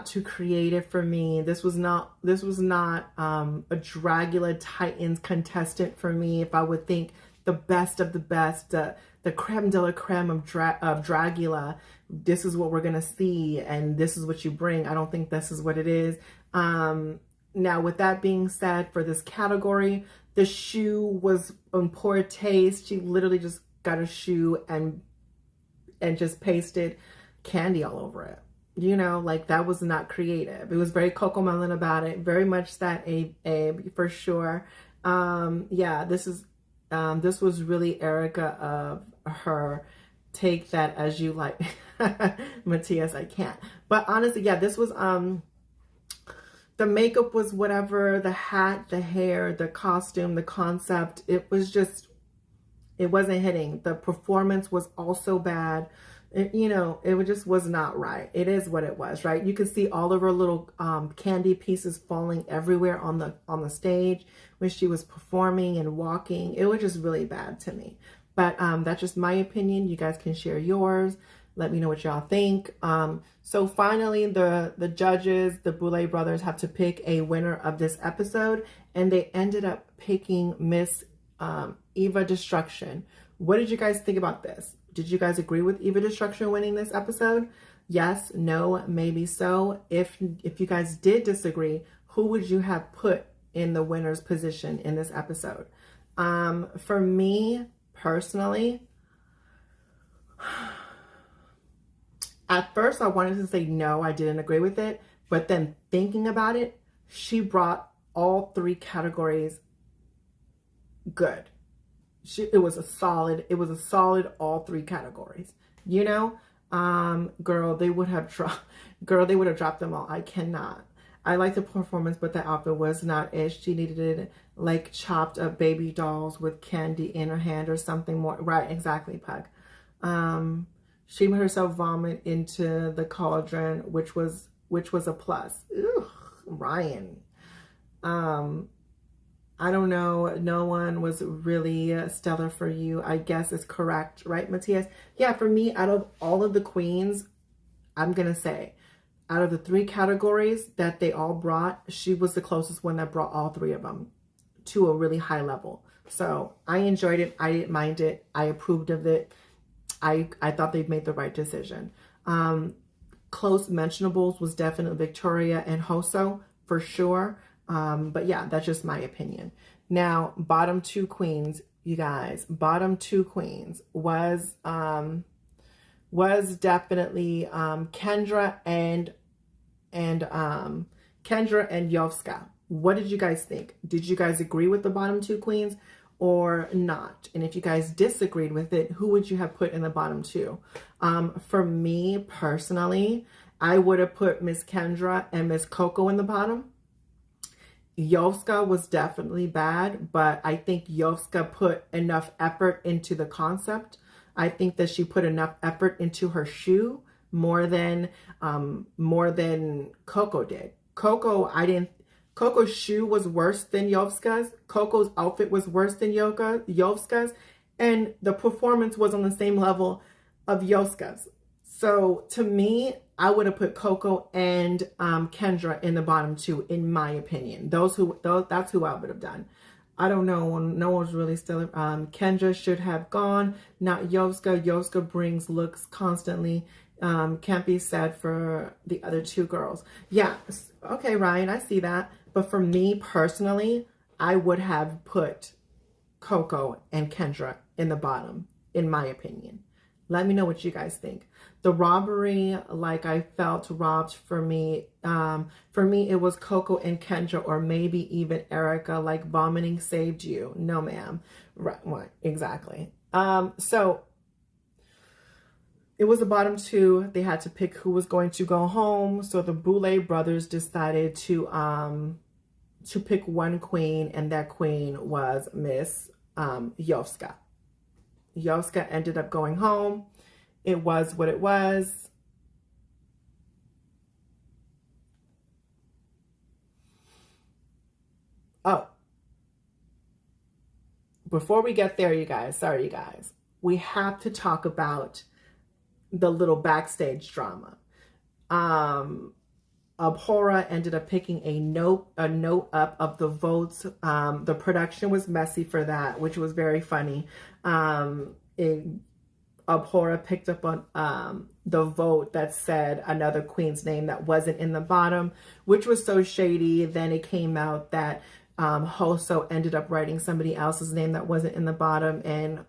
too creative for me. This was not a Dragula Titans contestant for me. If I would think the best of the best, the creme de la creme of Dragula, this is what we're going to see. And this is what you bring. I don't think this is what it is. Now, with that being said, for this category, the shoe was in poor taste. She literally just got a shoe and just pasted candy all over it. You know, like, that was not creative. It was very Cocomelon about it. Very much that Abe for sure. Yeah, this was really Erica of her. Take that as you like. Matthias, I can't. But honestly, yeah, this was the makeup was whatever, the hat, the hair, the costume, the concept, it wasn't hitting. The performance was also bad. It just was not right. It is what it was, right? You could see all of her little candy pieces falling everywhere on the stage when she was performing and walking. It was just really bad to me. But that's just my opinion. You guys can share yours. Let me know what y'all think. So finally, the judges, the Boulet Brothers, have to pick a winner of this episode, and they ended up picking Miss Eva Destruction. What did you guys think about this? Did you guys agree with Eva Destruction winning this episode? Yes, no, maybe so. If you guys did disagree, who would you have put in the winner's position in this episode? For me personally, at first I wanted to say no, I didn't agree with it. But then thinking about it, she brought all three categories good. It was a solid all three categories. You know, girl, they would have dropped them all. I cannot. I like the performance, but the outfit was not it. She needed like chopped up baby dolls with candy in her hand or something more. Right, exactly, Pug. She made herself vomit into the cauldron, which was a plus. Ugh, Ryan. I don't know. No one was really stellar for you, I guess is correct, right, Matthias? Yeah, for me, out of all of the queens, I'm going to say, out of the three categories that they all brought, she was the closest one that brought all three of them to a really high level. So I enjoyed it. I didn't mind it. I approved of it. I thought they made the right decision. Close mentionables was definitely Victoria and Hoso for sure. But yeah, that's just my opinion. Now, bottom two queens, you guys, bottom two queens was definitely Kendra and Yovska. What did you guys think? Did you guys agree with the bottom two queens or not? And if you guys disagreed with it, who would you have put in the bottom two? For me personally, I would have put Miss Kendra and Miss Coco in the bottom. Yovska was definitely bad, but I think Yovska put enough effort into the concept. I think that she put enough effort into her shoe more than Coco did. Coco's shoe was worse than Yovska's. Coco's outfit was worse than Yovska's, and the performance was on the same level of Yovska's. So to me, I would have put Coco and Kendra in the bottom two, in my opinion. That's who I would have done. I don't know. No one's really still. Kendra should have gone, not Yovska. Yovska brings looks constantly. Can't be said for the other two girls. Yeah. Okay, Ryan, I see that. But for me personally, I would have put Coco and Kendra in the bottom, in my opinion. Let me know what you guys think. The robbery, like I felt robbed for me. For me, it was Coco and Kendra, or maybe even Erica, like vomiting saved you. No, ma'am. Right, exactly. So it was the bottom two. They had to pick who was going to go home. So the Boulet Brothers decided to pick one queen, and that queen was Miss Yovska. Yovska ended up going home. It was what it was. Oh, before we get there, you guys, sorry, you guys, we have to talk about the little backstage drama. Abhora ended up picking a note up of the votes. The production was messy for that, which was very funny. Abhora picked up on the vote that said another queen's name that wasn't in the bottom, which was so shady. Then it came out that Hoso ended up writing somebody else's name that wasn't in the bottom, and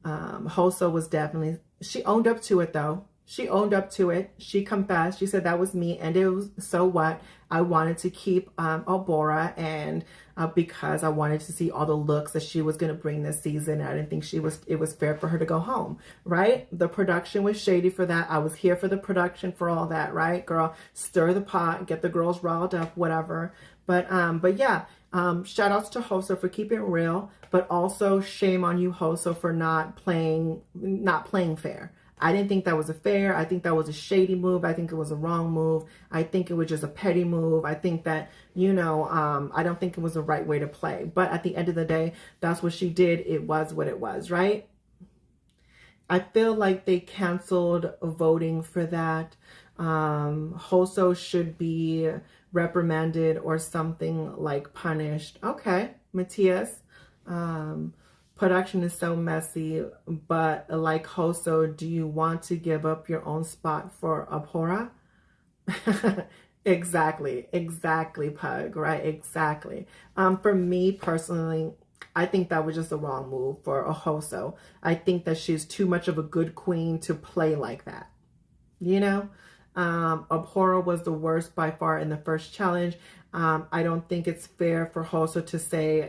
Hoso was definitely, she owned up to it though. She owned up to it. She confessed. She said that was me, and it was, so what? I wanted to keep Abhora, and because I wanted to see all the looks that she was going to bring this season. I didn't think it was fair for her to go home, right? The production was shady for that. I was here for the production for all that, right? Girl, stir the pot, get the girls riled up, whatever. But yeah, shout outs to Hoso for keeping it real, but also shame on you, Hoso, for not playing fair. I didn't think that was a fair. I think that was a shady move. I think it was a wrong move. I think it was just a petty move. I think that, I don't think it was the right way to play. But at the end of the day, that's what she did. It was what it was, right? I feel like they canceled voting for that. Hoso should be reprimanded or something, like punished. Okay, Matthias. Production is so messy, but like Hoso, do you want to give up your own spot for Abhora? Exactly, Pug, right? Exactly. For me personally, I think that was just the wrong move for Ahoso. I think that she's too much of a good queen to play like that. You know? Abhora was the worst by far in the first challenge. I don't think it's fair for Hoso to say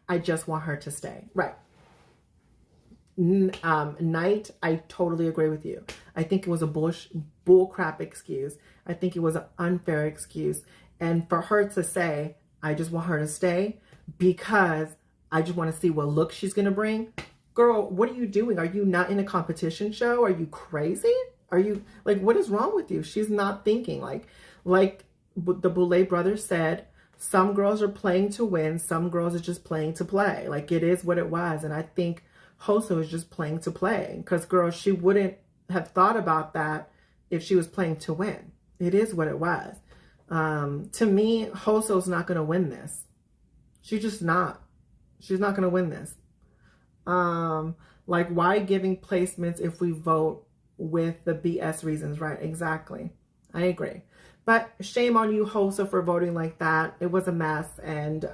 I just want her to stay. Right. Night, I totally agree with you. I think it was a bull crap excuse. I think it was an unfair excuse. And for her to say, I just want her to stay because I just want to see what look she's going to bring. Girl, what are you doing? Are you not in a competition show? Are you crazy? Are you like, what is wrong with you? She's not thinking like the Boulet Brothers said, some girls are playing to win. Some girls are just playing to play. Like it is what it was. And I think Hoso is just playing to play because girl, she wouldn't have thought about that if she was playing to win. It is what it was. To me, Hoso's not going to win this. She's just not. She's not going to win this. Like why giving placements if we vote with the BS reasons, right? Exactly. I agree. But shame on you, Hoso, for voting like that. It was a mess. And,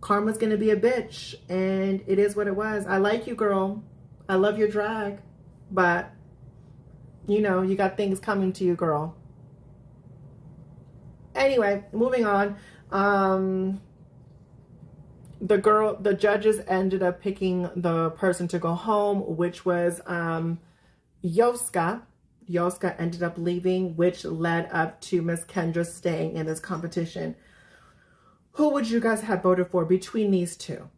karma's going to be a bitch. And it is what it was. I like you, girl. I love your drag. But, you know, you got things coming to you, girl. Anyway, moving on. The judges ended up picking the person to go home, which was Yoska. Yoska ended up leaving, which led up to Miss Kendra staying in this competition. Who would you guys have voted for between these two?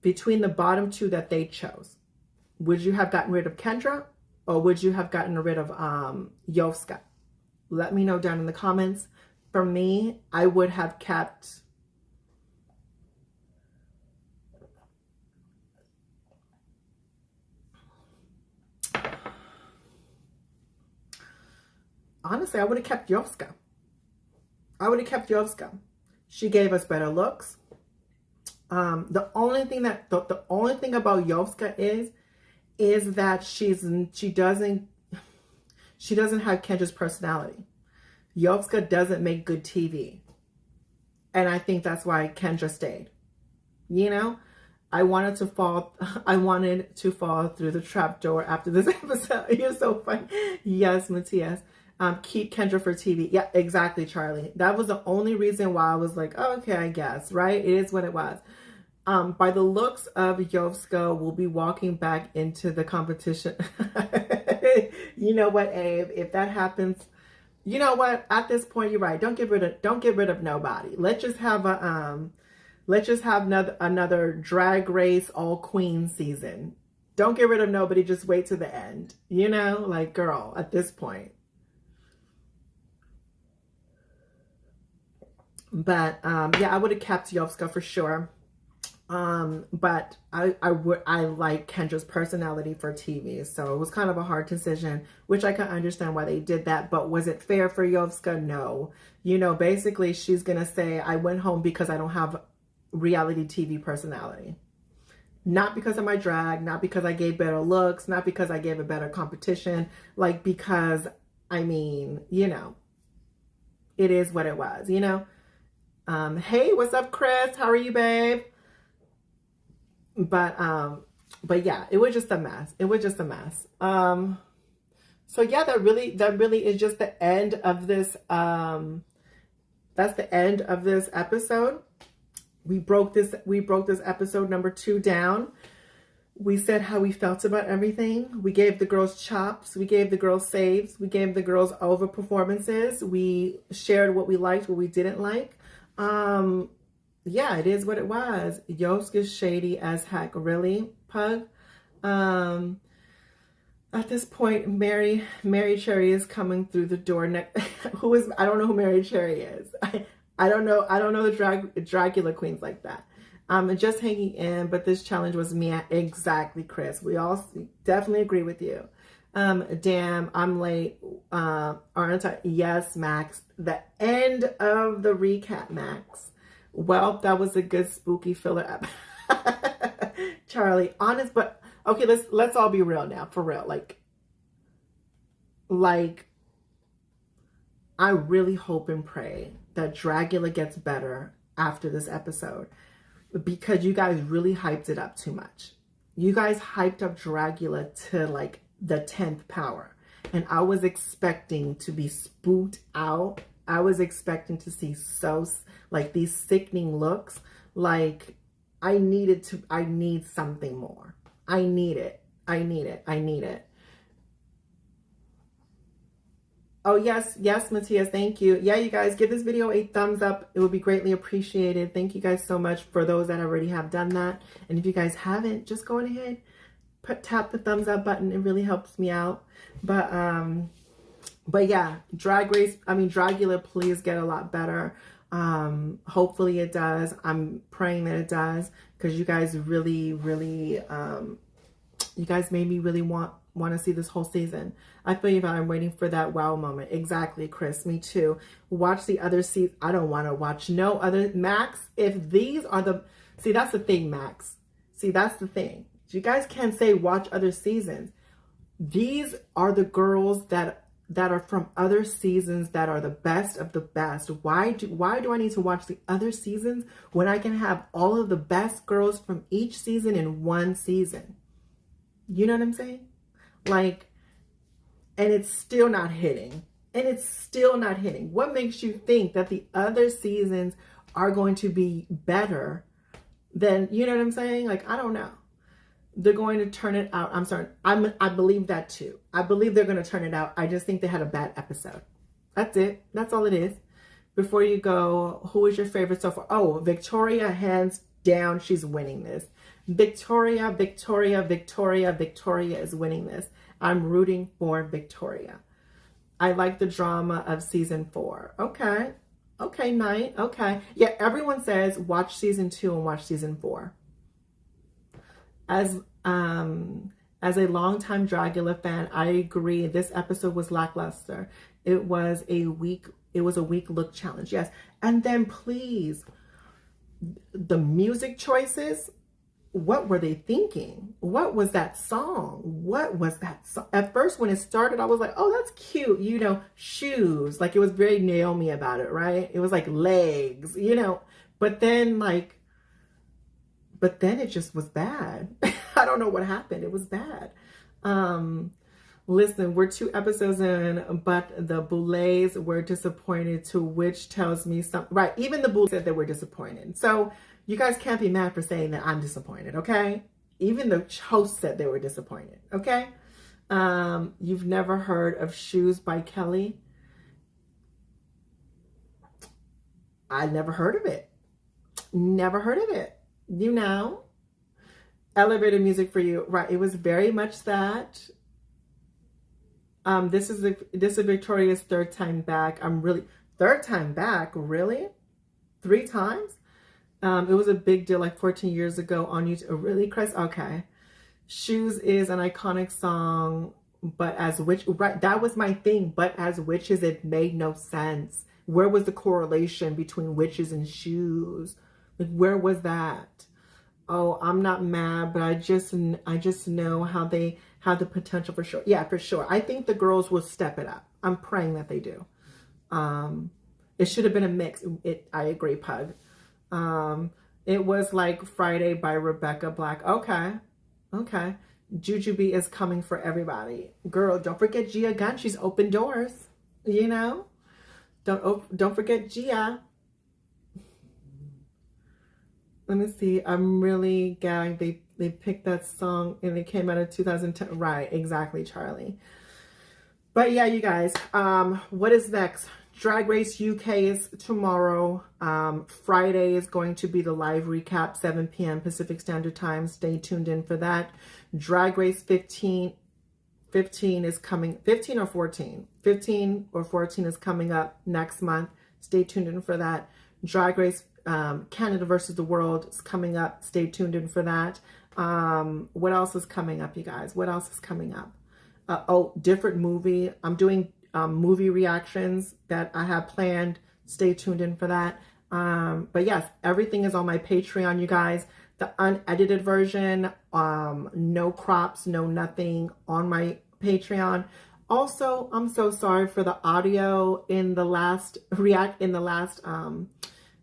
Between the bottom two that they chose? Would you have gotten rid of Kendra or would you have gotten rid of Yoska? Let me know down in the comments. For me, I would have kept... Honestly, I would have kept Yoska. I would have kept Yoska. She gave us better looks. The only thing about Yoska is that she doesn't have Kendra's personality. Yoska doesn't make good TV. And I think that's why Kendra stayed. You know? I wanted to fall through the trapdoor after this episode. You're so funny. Yes, Matthias. Keep Kendra for TV. Yeah, exactly, Charlie. That was the only reason why I was like, oh, okay, I guess, right? It is what it was. By the looks of Yoska, we'll be walking back into the competition. You know what, Abe? If that happens, you know what? At this point, you're right. Don't get rid of nobody. Let's just have another drag race all queen season. Don't get rid of nobody. Just wait to the end. You know, like, girl, at this point. But yeah, I would have kept Yoska for sure. But I like Kendra's personality for TV, so it was kind of a hard decision, which I can understand why they did that. But was it fair for Yoska? No. You know, basically she's gonna say, I went home because I don't have reality TV personality. Not because of my drag, not because I gave better looks, not because I gave a better competition, like because, I mean, you know, it is what it was, you know? Hey, what's up, Chris? How are you, babe? But yeah, it was just a mess. It was just a mess. So yeah, that really is just the end of this. That's the end of this episode. We broke this episode number 2 down. We said how we felt about everything. We gave the girls chops. We gave the girls saves. We gave the girls over performances. We shared what we liked, what we didn't like. Yeah, it is what it was. Yosk is shady as heck. Really, Pug? At this point, Mary Cherry is coming through the door. I don't know who Mary Cherry is. I don't know the Dragula queens like that. Just hanging in, but this challenge was me. Exactly, Chris. We all definitely agree with you. Damn, I'm late. Aren't I? Yes, Max. The end of the recap, Max. Well, that was a good spooky filler up. Charlie, honest, but okay, let's all be real now, for real. Like I really hope and pray that Dragula gets better after this episode because you guys really hyped it up too much. You guys hyped up Dragula to like the 10th power. And I was expecting to be spooked out. I was expecting to see like these sickening looks. Like I need something more. I need it. Oh, yes, Matthias, thank you. Yeah, you guys, give this video a thumbs up. It would be greatly appreciated. Thank you guys so much for those that already have done that. And if you guys haven't, just go ahead, tap the thumbs up button. It really helps me out. But yeah, Dragula, please get a lot better. Hopefully it does. I'm praying that it does because you guys really, really, you guys made me really want to see this whole season. I feel you, but I'm waiting for that wow moment. Exactly, Chris. Me too. Watch the other season. I don't want to watch no other. Max, if these are the... See, that's the thing, Max. See, that's the thing. You guys can't say watch other seasons. These are the girls that are from other seasons that are the best of the best. Why do I need to watch the other seasons when I can have all of the best girls from each season in one season? You know what I'm saying? Like, and it's still not hitting. What makes you think that the other seasons are going to be better than, you know what I'm saying? Like, I don't know. They're going to turn it out. I'm sorry. I believe that too. I believe they're going to turn it out. I just think they had a bad episode. That's it. That's all it is. Before you go, who is your favorite so far? Oh, Victoria, hands down. She's winning this. Victoria is winning this. I'm rooting for Victoria. I like the drama of season 4. Okay, Night. Okay. Yeah, everyone says watch season 2 and watch season 4. As a longtime Dragula fan, I agree. This episode was lackluster. It was a weak look challenge. Yes. And then please, the music choices, what were they thinking? What was that song? At first, when it started, I was like, oh, that's cute. You know, shoes. Like, it was very Naomi about it, right? It was like legs, you know. But then it just was bad. I don't know what happened. It was bad. Listen, we're 2 episodes in, but the Boulets were disappointed, to which tells me something. Right, even the Boulets said they were disappointed. So you guys can't be mad for saying that I'm disappointed, okay? Even the host said they were disappointed, okay? You've never heard of Shoes by Kelly? I never heard of it. Never heard of it. You know? Elevator music for you. Right, it was very much that. This is Victoria's 3rd time back. Third time back? Really? 3 times? It was a big deal like 14 years ago on YouTube. Really, Chris? Okay. Shoes is an iconic song, but as witch, right? That was my thing. But as witches, it made no sense. Where was the correlation between witches and shoes? Like, where was that? Oh, I'm not mad, but I just know how they have the potential for sure. Yeah, for sure. I think the girls will step it up. I'm praying that they do. It should have been a mix. I agree, Pug. It was like Friday by Rebecca Black. Okay. Jujubee is coming for everybody. Girl, don't forget Gia Gunn. She's opened doors. You know? Don't forget Gia. Let me see. I'm really glad they picked that song and it came out in 2010. Right, exactly, Charlie. But yeah, you guys, what is next? Drag Race UK is tomorrow. Friday is going to be the live recap, 7 p.m. Pacific Standard Time. Stay tuned in for that. Drag Race 15 is coming, 15 or 14? 15 or 14 is coming up next month. Stay tuned in for that. Drag Race Canada versus the World is coming up. Stay tuned in for that. What else is coming up, you guys? What else is coming up? Different movie. I'm doing movie reactions that I have planned. Stay tuned in for that. But yes, everything is on my Patreon, you guys. The unedited version, no crops, no nothing, on my Patreon. Also, I'm so sorry for the audio in the last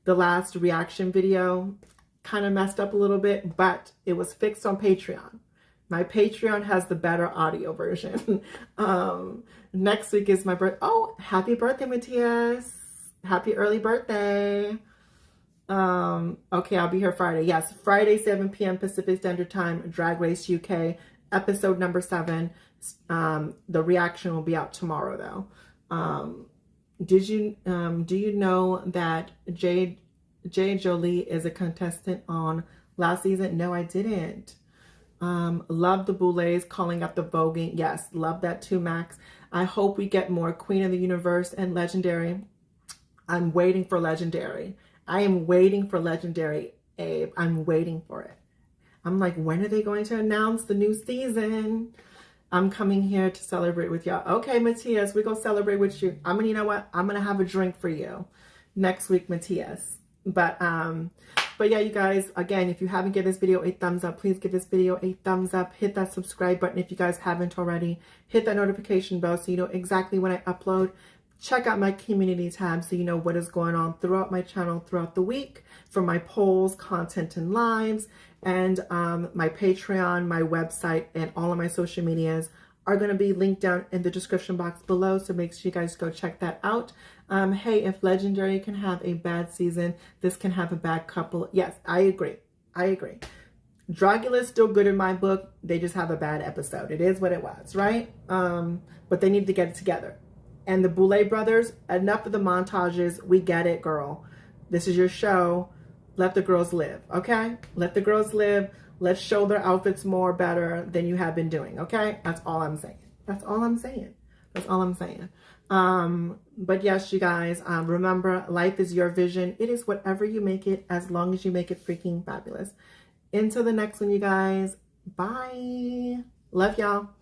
the last reaction video kind of messed up a little bit, but it was fixed on Patreon. My Patreon has the better audio version. Next week is my birthday. Oh, happy birthday, Matthias. Happy early birthday. Okay, I'll be here Friday. Yes, Friday, 7 p.m. Pacific Standard Time, Drag Race UK, episode number 7. The reaction will be out tomorrow, though. Do you know that Jay Jolie is a contestant on last season? No, I didn't. Love the Boulets calling up the voguing. Yes, love that too, Max. I hope we get more Queen of the Universe and Legendary. I'm waiting for Legendary. I am waiting for Legendary, Abe. I'm waiting for it. I'm like, when are they going to announce the new season? I'm coming here to celebrate with y'all. Okay, Matthias, we're going to celebrate with you. You know what? I'm going to have a drink for you next week, Matthias. But yeah, you guys, again, if you haven't given this video a thumbs up, please give this video a thumbs up. Hit that subscribe button if you guys haven't already. Hit that notification bell so you know exactly when I upload. Check out my community tab so you know what is going on throughout my channel throughout the week, for my polls, content, and lives. And my Patreon, my website, and all of my social medias are going to be linked down in the description box below. So make sure you guys go check that out. Hey, if Legendary can have a bad season, this can have a bad couple. Yes, I agree. I agree. Dragula is still good in my book. They just have a bad episode. It is what it was, right? But they need to get it together. And the Boulet Brothers, enough of the montages. We get it, girl. This is your show. Let the girls live, okay? Let the girls live. Let's show their outfits more better than you have been doing, okay? That's all I'm saying. That's all I'm saying. That's all I'm saying. But yes, you guys, remember, life is your vision. It is whatever you make it, as long as you make it freaking fabulous. Until the next one, you guys. Bye. Love y'all.